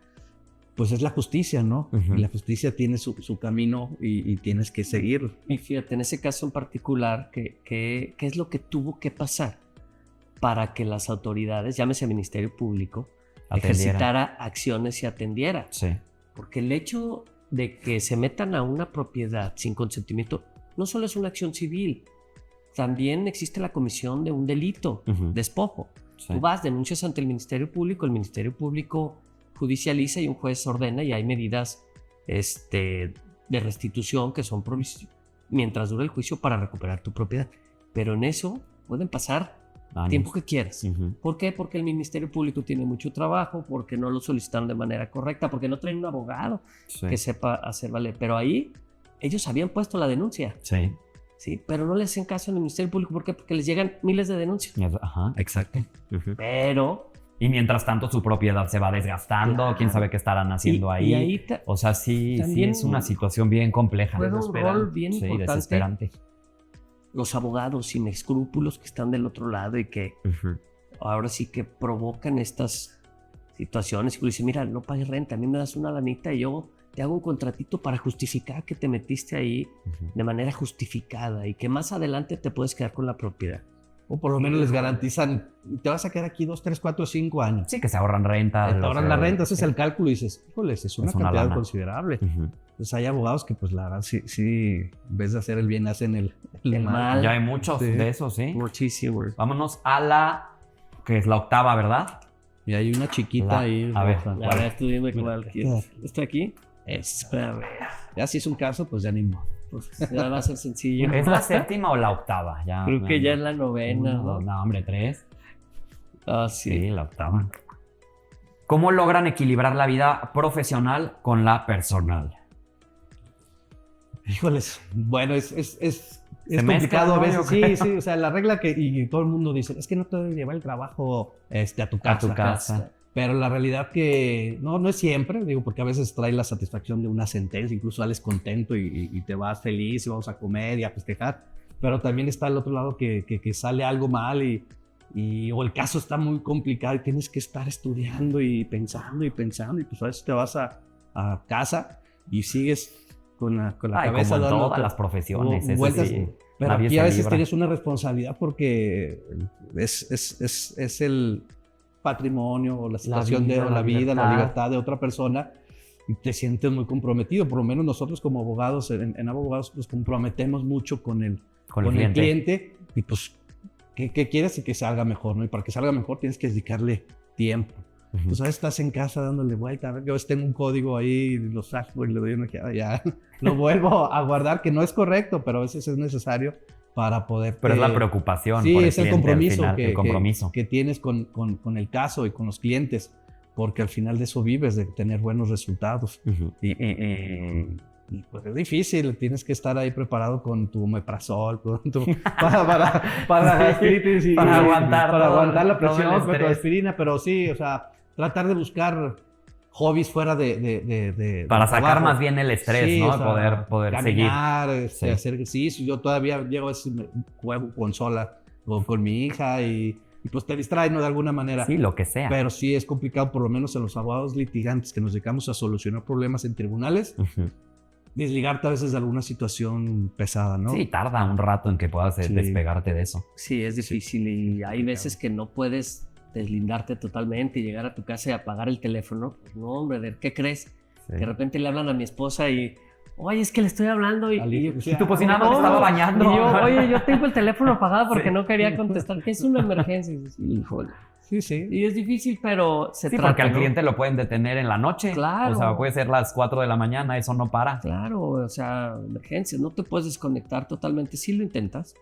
pues es la justicia, ¿no?
Ujú.
Y la justicia tiene su camino y tienes que seguirlo.
Y fíjate, en ese caso en particular, ¿qué es lo que tuvo que pasar para que las autoridades, llámese Ministerio Público,
Atendiera.
ejercitara acciones y atendiera?
Sí.
Porque el hecho de que se metan a una propiedad sin consentimiento no solo es una acción civil, también existe la comisión de un delito,
Ujú.
despojo.
Sí.
Tú vas, denuncias ante el Ministerio Público judicializa y un juez ordena y hay medidas de restitución que son mientras dura el juicio para recuperar tu propiedad. Pero en eso pueden pasar
Años.
tiempo que quieras.
Ujú.
¿Por qué? Porque el Ministerio Público tiene mucho trabajo, porque no lo solicitaron de manera correcta, porque no traen un abogado
Sí.
que sepa hacer valer. Pero ahí ellos habían puesto la denuncia,
Sí.
¿sí? Pero no les hacen caso en el Ministerio Público. ¿Por qué? Porque les llegan miles de denuncias.
Ajá, exacto. Ujú.
Pero
Y mientras tanto su propiedad se va desgastando,
Claro.
quién sabe qué estarán haciendo ahí.
Y ahí
O sea, sí
también
es una situación bien compleja.
juega un rol bien
Sí,
importante
desesperante.
los abogados sin escrúpulos que están del otro lado y que ahora sí que provocan estas situaciones. Y tú dices, mira, no pagues renta, a mí me das una lanita y yo te hago un contratito para justificar que te metiste ahí de manera justificada y que más adelante te puedes quedar con la propiedad.
O por lo menos les garantizan, te vas a quedar aquí 2, 3, 4, 5 años.
Sí, que se ahorran renta.
Te ahorran la renta, haces el cálculo y dices, híjoles, es una
Es una
cantidad
lana.
considerable. Entonces hay abogados que pues la verdad sí, en vez de hacer el bien hacen el
El
mal.
mal.
Ya hay muchos
Sí.
de esos, ¿sí?
Muchísimo.
Vámonos a la, que es la octava, ¿verdad?
Y hay una chiquita ahí.
A ver.
roja.
A ver, tú dime cuál quieres. ¿Está aquí? Espérame.
Ya si es un caso, pues ya ni modo.
Pues ya va a ser sencillo.
¿Es la séptima o la octava? Ya,
Creo que ya es la novena, ¿no?
No, hombre, 3.
Ah,
Sí,
sí.
la octava. ¿Cómo logran equilibrar la vida profesional con la personal?
Híjoles, bueno, es
mezcla,
complicado a
¿no?
veces.
Yo
Sí,
creo.
sí, o sea, la regla y todo el mundo dice, es que no te debes llevar el trabajo a tu casa.
A tu casa.
Pero la realidad que no es siempre, digo, porque a veces trae la satisfacción de una sentencia, incluso sales contento y te vas feliz y vamos a comer y a festejar. Pero también está el otro lado que sale algo mal o el caso está muy complicado y tienes que estar estudiando y pensando y pues a veces te vas a casa y sigues con la
Ay,
cabeza
como en
dando
todas las profesiones. ese
vueltas.
sí,
Pero
nadie
aquí
se
a veces
libra.
tienes una responsabilidad porque es el patrimonio o la situación
vida,
de la
la
vida, la
libertad.
libertad de otra persona y te sientes muy comprometido. Por lo menos nosotros como abogados, en abogados, nos comprometemos mucho con el cliente y pues, ¿qué quieres? Y que salga mejor, ¿no? Y para que salga mejor tienes que dedicarle tiempo. Pues a veces estás en casa dándole vuelta. A ver, yo tengo un código ahí, lo saco y le doy una quedada, ya lo vuelvo a guardar, que no es correcto, pero a veces es necesario para poder...
Pero es la preocupación
Sí,
por
es el
cliente al
compromiso,
final, el compromiso.
que tienes con el caso y con los clientes, porque al final de eso vives, de tener buenos resultados. Y pues es difícil, tienes que estar ahí preparado con tu omeprazol, con tu, para gastritis y
para aguantar
para
todo-
aguantar la
todo el
presión, con tu
estrés.
aspirina, pero sí, o sea, tratar de buscar hobbies fuera de
Para
del
sacar
trabajo.
más bien el estrés,
Sí,
¿no?
o sea,
poder seguir.
caminar,
Sí.
hacer ejercicio. Yo todavía llego a veces, juego consola con mi hija y pues te distraes, ¿no? De alguna manera.
Sí, lo que sea.
Pero sí es complicado, por lo menos en los abogados litigantes que nos dedicamos a solucionar problemas en tribunales, desligarte a veces de alguna situación pesada, ¿no?
Sí, tarda un rato en que puedas
Sí.
despegarte de eso.
Sí, es difícil y hay veces que no puedes deslindarte totalmente y llegar a tu casa y apagar el teléfono. Pues no, hombre, ¿qué crees?
Sí.
De repente le hablan a mi esposa y, oye, es que le estoy hablando y
Y tú cocinando, te
"No".
estaba bañando.
Y yo, oye, yo tengo el teléfono apagado porque
Sí.
no quería contestar, que es una emergencia. Y dices, híjole.
Sí, sí.
Y es difícil, pero se
Sí,
trata,
porque al
¿no?
cliente lo pueden detener en la noche.
Claro.
O sea, puede ser las 4 de la mañana, eso no para.
Claro, o sea, emergencias, no te puedes desconectar totalmente. Sí lo intentas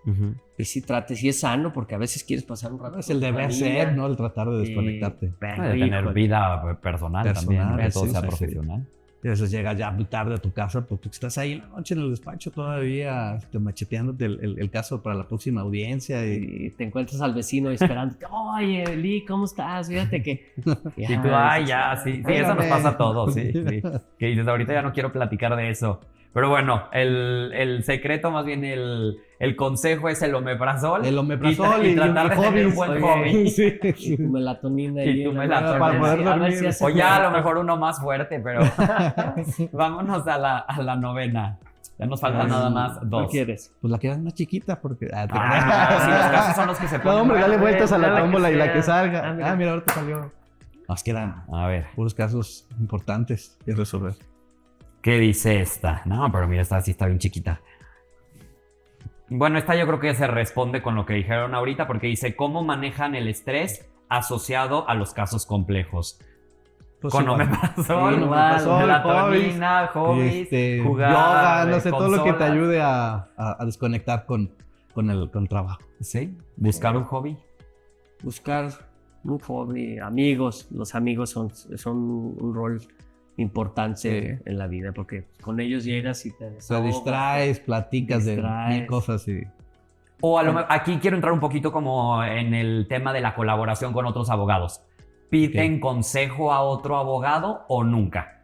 y sí trates, y es sano porque a veces quieres pasar un rato.
Es el
con tu
deber
familia.
ser, ¿no? El tratar de desconectarte.
Pero,
De tener
híjole.
vida personal también, ¿no? Que todo
sí,
sea
sí, sí.
profesional.
Y a veces llegas ya muy tarde a tu casa porque estás ahí en la noche en el despacho todavía macheteándote el caso para la próxima audiencia.
Y te encuentras al vecino esperando. Oye, Lee, ¿cómo estás? Fíjate que.
Y tú, ay, ya, sí, sí, eso nos pasa a todos, sí, sí. Que dices, ahorita ya no quiero platicar de eso. Pero bueno, el secreto, más bien el consejo es el omeprazol.
El omeprazol
y tratar de tener un
hobbies.
buen
Oye,
hobby.
Sí,
Y
sí.
tu melatonina.
Y
ahí
tu
en la-
melatonina.
Para poder
a ver
dormir.
si hace
O ya a lo
efecto.
mejor uno más fuerte, pero vámonos a la novena. Ya nos faltan nada más
¿Cuál
2.
quieres?
Pues la que más chiquita porque...
Ah, sí, los casos son los que se ponen.
No, hombre, dale
bueno,
vueltas a
ya
la
la que
tómbola y la
sea.
que salga.
Ah, mira.
Ahorita salió. Nos quedan
A ver,
puros casos importantes que resolver.
¿qué dice esta? No, pero mira, esta sí está bien chiquita. Bueno, esta yo creo que se responde con lo que dijeron ahorita, porque dice, ¿cómo manejan el estrés asociado a los casos complejos?
Pues
Con
igual.
omeprazol,
Sí, omeprazol,
melatonina, hobbies, jugar,
yoga, no sé, todo lo que te
consolas.
ayude a desconectar con el trabajo.
Sí, buscar un hobby.
Buscar un hobby, amigos. Los amigos son un rol importante
Sí.
en la vida porque con ellos llegas y te
Te
desahogas.
distraes, platicas de
Distraes.
mil cosas y...
O aquí quiero entrar un poquito como en el tema de la colaboración con otros abogados. ¿Piden consejo a otro abogado o nunca?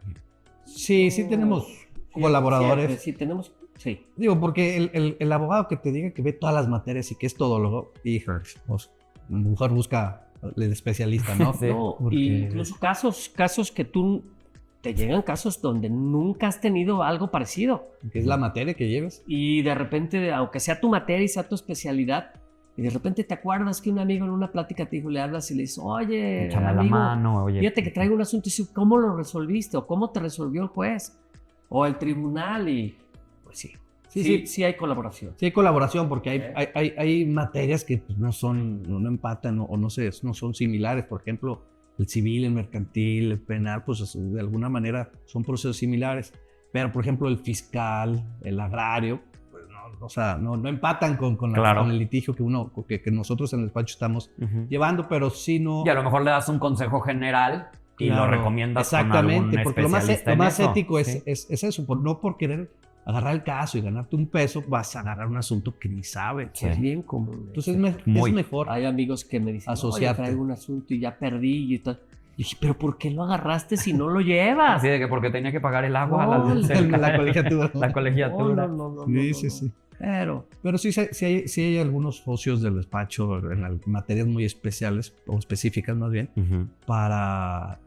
Sí, tenemos colaboradores.
Siempre, sí, tenemos. Sí.
Digo, porque el abogado que te diga que ve todas las materias y que es todólogo, hijo, pues, mejor busca el especialista, ¿no?
Sí.
No,
Porque-
y incluso casos que tú te llegan casos donde nunca has tenido algo parecido
Que es la materia que lleves.
y de repente, aunque sea tu materia y sea tu especialidad, y de repente te acuerdas que un amigo en una plática te dijo, le hablas y le dices, oye,
Échame la
amigo,
mano, oye.
fíjate que traigo un asunto y dices, ¿cómo lo resolviste? ¿O cómo te resolvió el juez? O el tribunal y pues sí. Sí hay colaboración.
Sí hay colaboración porque hay materias que pues, no empatan o no son similares. Por ejemplo, el civil, el mercantil, el penal, pues de alguna manera son procesos similares. Pero, por ejemplo, el fiscal, el agrario, pues no empatan con el litigio que nosotros en el despacho estamos llevando, pero sí no...
Y a lo mejor le das un consejo general y
Claro,
lo recomiendas con algún
exactamente, porque lo más
especialista en
ético
eso.
es eso, no por querer agarrar el caso y ganarte un peso, vas a agarrar un asunto que ni sabes.
Sí.
Es bien común.
Entonces
Muy.
es mejor.
Hay amigos que me dicen,
Asociarte.
oye, traigo un asunto y ya perdí y tal. Y dije, pero ¿por qué lo agarraste si no lo llevas?
Así de que porque tenía que pagar el agua,
No,
La colegiatura.
la colegiatura.
No,
Sí.
Pero
Pero sí hay algunos socios del despacho en materias muy especiales o específicas más bien
Ujú.
para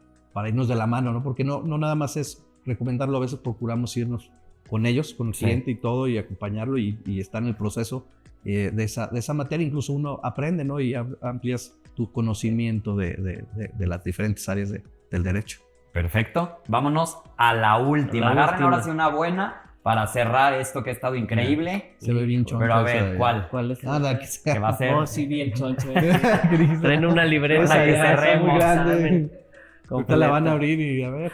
irnos de la mano, ¿no? Porque no nada más es recomendarlo, a veces procuramos irnos con ellos, con el
Sí.
cliente y todo y acompañarlo y estar en el proceso de esa materia. Incluso uno aprende, ¿no? Y amplias tu conocimiento de las diferentes áreas del derecho.
Perfecto. Vámonos a la última.
La
Agarren
última.
ahora sí una buena para cerrar esto que ha estado increíble.
Se ve bien choncho.
Pero a
esa
ver,
de-
¿cuál?
es?
Nada, que sea.
Que va a ser
Oh, sí, bien choncho.
¿Qué dijiste?
Traen una libreta
Esa
que
ya está
cerremos.
muy
grande.
¿saben?
Ahorita la van a abrir y a ver.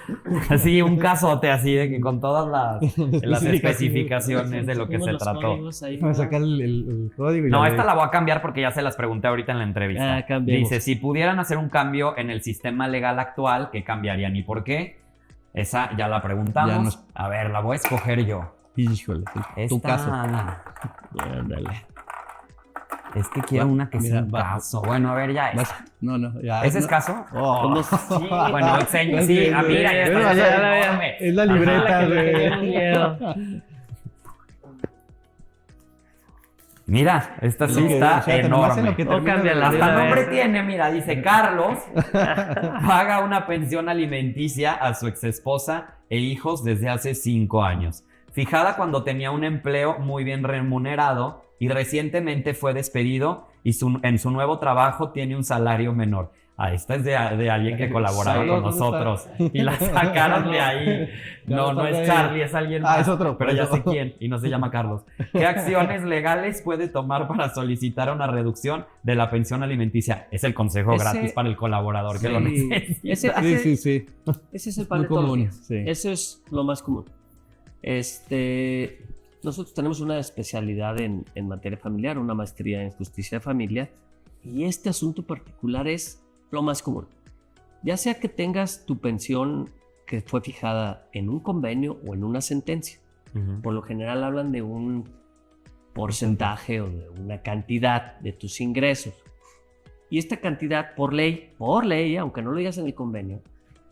así un casote así de que con todas las
Especificaciones.
especificaciones de lo que
Tenemos
se
los
trató.
códigos ahí.
Vamos a sacar el código. Y
No,
la
esta
veo.
la voy a cambiar porque ya se las pregunté ahorita en la entrevista.
Cambiemos.
Dice, si pudieran hacer un cambio en el sistema legal actual, ¿qué cambiarían y por qué? Esa ya la preguntamos.
Ya nos-
A ver, la voy a escoger yo.
Híjole, tu
Esta-
caso.
Ándale.
Es que quiero
Va,
una que
mira,
sea un
va.
caso. Bueno, a ver, ya
Vas-
esta.
No, ya.
¿Ese es
no.
caso?
Oh.
¿Cómo sí?
Bueno, enseño. Sí, mira, ya está,
Bueno,
ya
ya,
enorme.
Es la libreta,
Ajá,
güey.
Mira, esta sí
Lo que-
está
o sea, que nomás en
enorme.
lo que
No,
termina
cámbiala,
de-
Hasta
Mira,
nombre
ves.
tiene, mira, dice Carlos paga una pensión alimenticia a su exesposa e hijos desde hace 5 años. Fijada cuando tenía un empleo muy bien remunerado y recientemente fue despedido y en su nuevo trabajo tiene un salario menor. Ah, esta es de alguien que colaboraba
Sí,
con
¿dónde
nosotros y la sacaron de ahí. No, no es Charlie, es alguien más.
Es otro.
Pero ya sé quién y no se llama Carlos. ¿Qué acciones legales puede tomar para solicitar una reducción de la pensión alimenticia? Es el consejo
Ese-
gratis para el colaborador que lo
Sí.
necesita.
Sí.
Ese es el pan
Muy
de todos los
común,
días.
sí.
Eso es lo más común. Nosotros tenemos una especialidad en materia familiar, una maestría en justicia de familia, y este asunto particular es lo más común. Ya sea que tengas tu pensión que fue fijada en un convenio o en una sentencia. Por lo general hablan de un porcentaje o de una cantidad de tus ingresos. Y esta cantidad, por ley, aunque no lo digas en el convenio,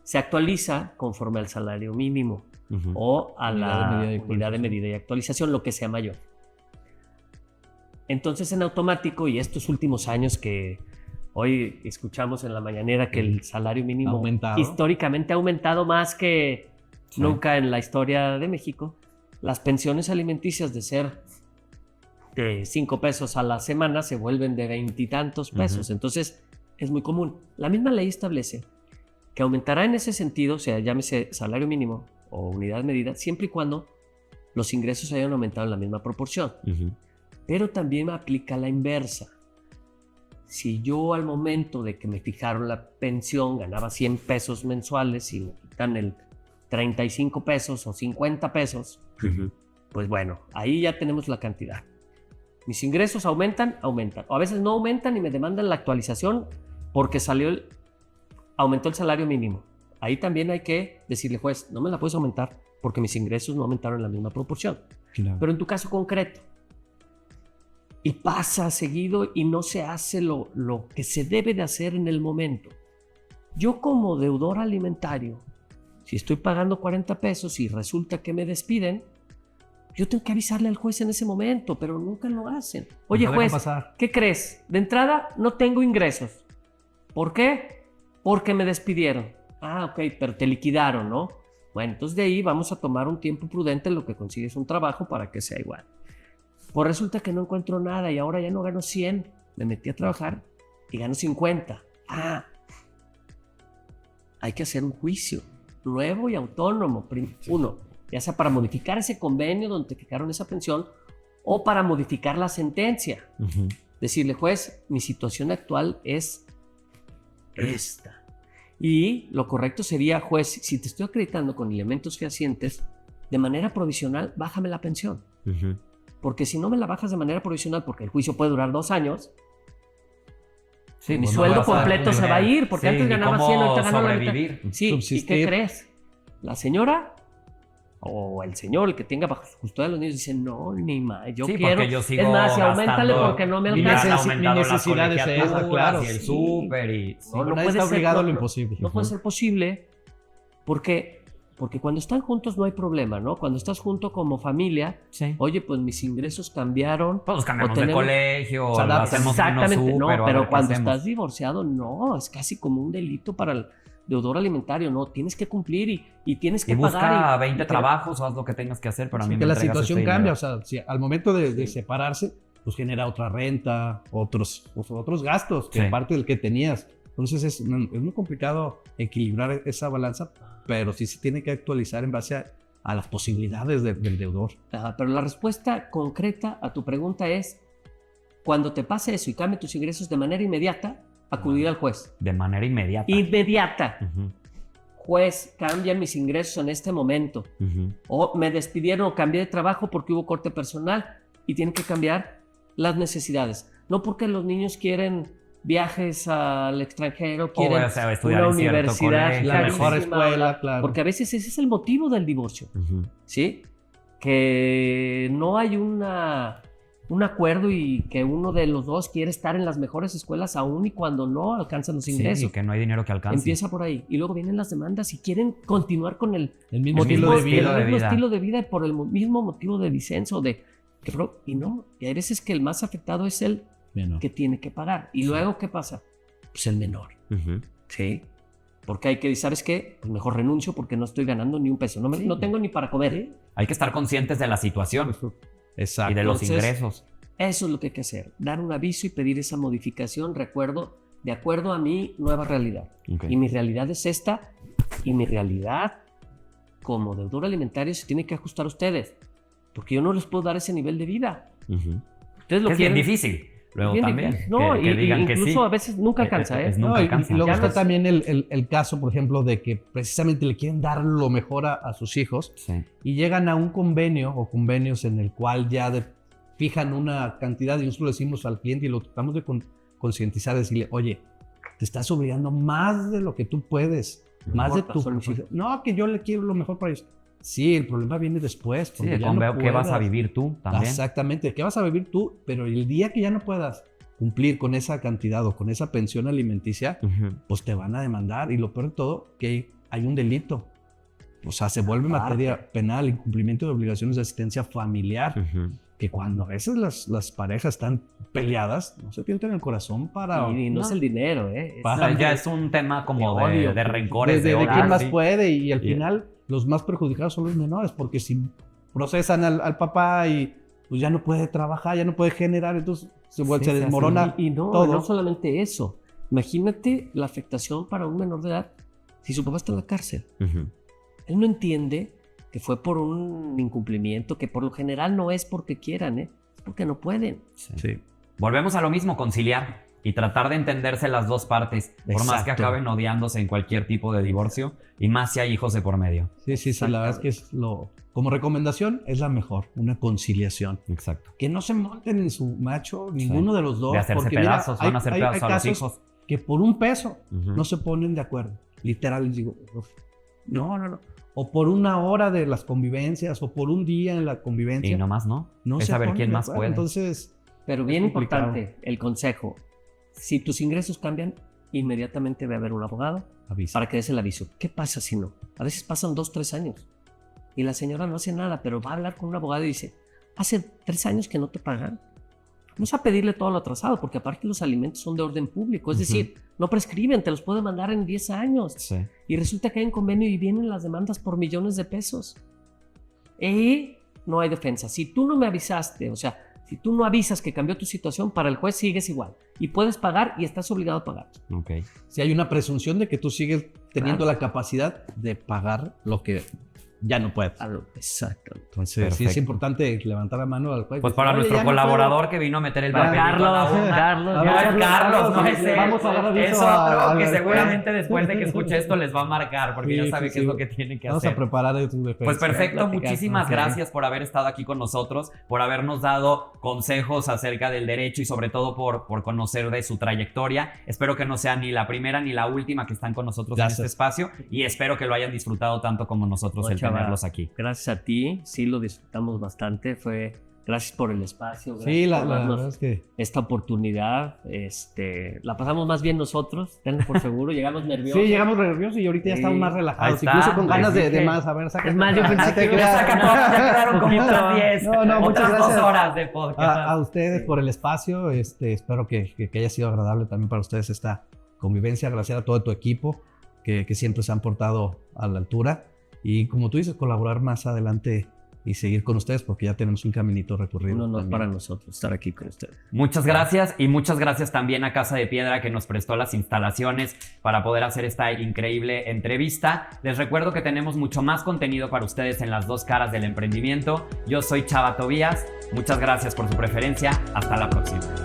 se actualiza conforme al salario mínimo o a la unidad de medida y actualización, lo que sea mayor. Entonces, en automático, y estos últimos años que hoy escuchamos en la mañanera que el salario mínimo
Aumentado.
históricamente ha aumentado más que
Sí.
nunca en la historia de México, las pensiones alimenticias de ser de 5 pesos a la semana se vuelven de 20 y tantos pesos. Entonces, es muy común. La misma ley establece que aumentará en ese sentido, o sea, llámese salario mínimo o unidad de medida, siempre y cuando los ingresos hayan aumentado en la misma proporción. Pero también aplica la inversa. Si yo al momento de que me fijaron la pensión ganaba 100 pesos mensuales y me quitan el 35 pesos o 50 pesos, pues bueno, ahí ya tenemos la cantidad. Mis ingresos aumentan. O a veces no aumentan y me demandan la actualización porque aumentó el salario mínimo. Ahí también hay que decirle, juez, no me la puedes aumentar porque mis ingresos no aumentaron en la misma proporción.
Claro.
Pero en tu caso concreto, y pasa seguido y no se hace lo que se debe de hacer en el momento. yo como deudor alimentario, si estoy pagando 40 pesos y resulta que me despiden, yo tengo que avisarle al juez en ese momento, pero nunca lo hacen. Oye, juez, ¿qué crees? De entrada, no tengo ingresos. ¿Por qué? Porque me despidieron. Ah, ok, pero te liquidaron, ¿no? Bueno, entonces de ahí vamos a tomar un tiempo prudente en lo que consigues un trabajo para que sea igual. Pues resulta que no encuentro nada y ahora ya no gano 100. Me metí a trabajar y gano 50. Ah, hay que hacer un juicio nuevo y autónomo. Uno, ya sea para modificar ese convenio donde te fijaron esa pensión o para modificar la sentencia. Decirle, juez, mi situación actual es esta. Y lo correcto sería, juez, si te estoy acreditando con elementos fehacientes, de manera provisional, bájame la pensión. Porque si no me la bajas de manera provisional, porque el juicio puede durar 2 años,
sí,
mi
pues
sueldo
no
completo se va a ir, porque antes ganaba 100, ahorita gano la mitad. Sí,
subsistir.
¿Y qué crees? La señora o el señor, el que tenga bajo su custodia de los niños, dice, no, ni más, yo
sí,
quiero.
Porque yo sigo
es más, y aumentale
gastando,
porque no me
mi
alcanza.
necesidad es esa, claro.
Y el
Sí.
súper y...
No,
Nadie
puede
está
ser,
obligado a
no,
lo imposible.
No puede ser posible porque cuando están juntos no hay problema, ¿no? Cuando estás junto como familia,
Sí.
oye, pues mis ingresos cambiaron.
Pues cambiamos
o
de
tenemos-
colegio,
O sea,
o hacemos
Exactamente,
unos súper,
no,
o a ver
pero
qué
cuando
hacemos.
estás divorciado, no, es casi como un delito para el deudor alimentario, no, tienes que cumplir y tienes que
Y busca
pagar.
20 trabajos o haz lo que tengas que hacer, pero a mí
Sí,
me
que la
entregas
situación
este
cambia,
dinero.
o sea, si al momento de separarse, pues genera otra renta, otros gastos, que
Sí.
aparte del que tenías. Entonces es muy complicado equilibrar esa balanza, pero sí se tiene que actualizar en base a las posibilidades del deudor.
Ajá, pero la respuesta concreta a tu pregunta es, cuando te pase eso y cambie tus ingresos de manera inmediata, acudir al juez.
De manera inmediata.
Inmediata.
Ujú,
Juez, cambian mis ingresos en este momento.
ujú.
O me despidieron o cambié de trabajo porque hubo corte personal y tienen que cambiar las necesidades. No porque los niños quieren viajes al extranjero, quieren
o sea, estudiar
una
en cierto
universidad
colegio.
La mejor
carísima,
escuela, claro.
porque a veces ese es el motivo del divorcio,
Ujú.
¿sí? Que no hay un acuerdo y que uno de los dos quiere estar en las mejores escuelas aún y cuando no alcanzan los ingresos.
Sí, que no hay dinero que alcance.
Empieza por ahí. Y luego vienen las demandas y quieren continuar con el
mismo
motivo,
estilo de vida.
el mismo estilo de vida por el mismo motivo de disenso. Y no. Y hay veces que el más afectado es el
Bueno,
que tiene que pagar. ¿Y luego qué pasa? Pues el menor.
Ujú.
Sí. Porque hay que decir, ¿sabes qué? Pues mejor renuncio porque no estoy ganando ni un peso. No tengo ni para comer.
Hay que estar conscientes de la situación
exacto.
y de los
Entonces,
ingresos.
Eso es lo que hay que hacer. Dar un aviso y pedir esa modificación, recuerdo, de acuerdo a mi nueva realidad.
Ok.
Y mi realidad es esta. Y mi realidad como deudor alimentario se tiene que ajustar a ustedes. Porque yo no les puedo dar ese nivel de vida.
Ujú.
Ustedes lo
Que es bien
quieren.
difícil. Luego
bien
también.
difícil. No,
que digan que
incluso
sí.
a veces nunca alcanza, ¿eh?
Nunca
No, y
alcanza.
luego
Ya
está
no es-
también el caso, por ejemplo, de que precisamente le quieren dar lo mejor a sus hijos
Sí.
y llegan a un convenio o convenios en el cual ya fijan una cantidad y nosotros le decimos al cliente y lo tratamos de concientizar, decirle, oye, te estás obligando más de lo que tú puedes,
No
más
importa,
de tu
solo
posibilidad. No, que yo le quiero lo mejor para ellos. Sí, el problema viene después.
Sí,
Porque ya
con
no
veo que vas a
puedas.
vivir tú también.
Exactamente, ¿qué vas a vivir tú? Pero el día que ya no puedas cumplir con esa cantidad o con esa pensión alimenticia,
Ujú.
pues te van a demandar. Y lo peor de todo, que hay un delito. O sea, se vuelve
Aparte.
materia penal, incumplimiento de obligaciones de asistencia familiar,
Ujú.
que cuando a veces las parejas están peleadas, no se tientan el corazón para...
Y no es el dinero, ¿eh?
O sea, ya es un tema como
de odio,
de rencores,
de
odio,
quién más
sí.
puede y al
Y-
final los más perjudicados son los menores, porque si procesan al papá y pues ya no puede trabajar, ya no puede generar, entonces se
Sí,
se desmorona
Y no,
todo.
no solamente eso. Imagínate la afectación para un menor de edad si su papá está en la cárcel.
Ujú.
Él no entiende que fue por un incumplimiento, que por lo general no es porque quieran, ¿eh? Es porque no pueden.
Sí.
Sí.
Volvemos a lo mismo, conciliar y tratar de entenderse las dos partes, por más que
Exacto.
acaben odiándose en cualquier tipo de divorcio y más si hay hijos de por medio.
Sí, la verdad es que como recomendación es la mejor, una conciliación.
Exacto.
Que no se monten en su macho ninguno de los dos.
De hacerse
porque mira,
pedazos, van a hacer pedazos a los
casos
hijos.
que por un peso
Ujú.
no se ponen de acuerdo. Literal, les digo, uf, no. O por una hora de las convivencias, o por un día en la convivencia.
Y nomás no.
no
es
se
saber
ponen
quién
de
más
acuerdo.
puede.
Entonces,
Pero bien
Es complicado.
importante el consejo. Si tus ingresos cambian, inmediatamente ve a ver un abogado
Avisa.
para que des el aviso. ¿Qué pasa si no? A veces pasan 2, 3 años y la señora no hace nada, pero va a hablar con un abogado y dice, hace 3 años que no te pagan. Vamos a pedirle todo lo atrasado, porque aparte los alimentos son de orden público, es decir, no prescriben, te los pueden mandar en 10 años.
Sí.
Y resulta que hay un convenio y vienen las demandas por millones de pesos. Y no hay defensa. Si tú no me avisaste, o sea, si tú no avisas que cambió tu situación, para el juez sigues igual. Y puedes pagar y estás obligado a pagar.
Ok.
Si hay una presunción de que tú sigues teniendo la capacidad de pagar lo que ya no puedes.
Exacto.
Entonces, sí
Perfecto.
es importante levantar la mano al juez.
Pues para
Oye,
nuestro
ya no
colaborador que vino a meter el papelito a la urna.
Carlos,
No es Carlos, no es él.
Vamos a dar aviso
Es otro
a
que
la
seguramente después de que escuche esto les va a marcar, porque ya
Sí,
sabe
sí,
qué es
sí.
lo que tiene que
Vamos
hacer.
a preparar tu defensa.
Pues perfecto,
platicar.
muchísimas
Ok.
gracias por haber estado aquí con nosotros, por habernos dado consejos acerca del derecho y sobre todo por conocer de su trayectoria. Espero que no sea ni la primera ni la última que están con nosotros
Gracias.
en este espacio y espero que lo hayan disfrutado tanto como nosotros el
Chava,
tenerlos aquí.
Gracias a ti, sí lo disfrutamos bastante. Gracias por el espacio.
Sí,
gracias
la
por darnos
verdad es que...
esta oportunidad. La pasamos más bien nosotros, tenlo por seguro. Llegamos nerviosos.
Sí, llegamos nerviosos y ahorita ya
Sí.
estamos más
Ahí
relajados,
está,
incluso con
pues
ganas de
dije-
más. A ver, saca.
Es más, yo pensé que
Ya sacan todas, ya quedaron como
Poquito.
otras 10.
No, muchas
otras
gracias
2 horas de podcast.
a ustedes
Sí.
por el espacio. Espero que haya sido agradable también para ustedes esta convivencia. Gracias a todo tu equipo que siempre se han portado a la altura. Y como tú dices, colaborar más adelante y seguir con ustedes porque ya tenemos un caminito recorrido.
Un honor
también.
para nosotros estar aquí con ustedes.
Muchas gracias y muchas gracias también a Casa de Piedra que nos prestó las instalaciones para poder hacer esta increíble entrevista. Les recuerdo que tenemos mucho más contenido para ustedes en Las Dos Caras del Emprendimiento. Yo soy Chava Tobías. Muchas gracias por su preferencia. Hasta la próxima.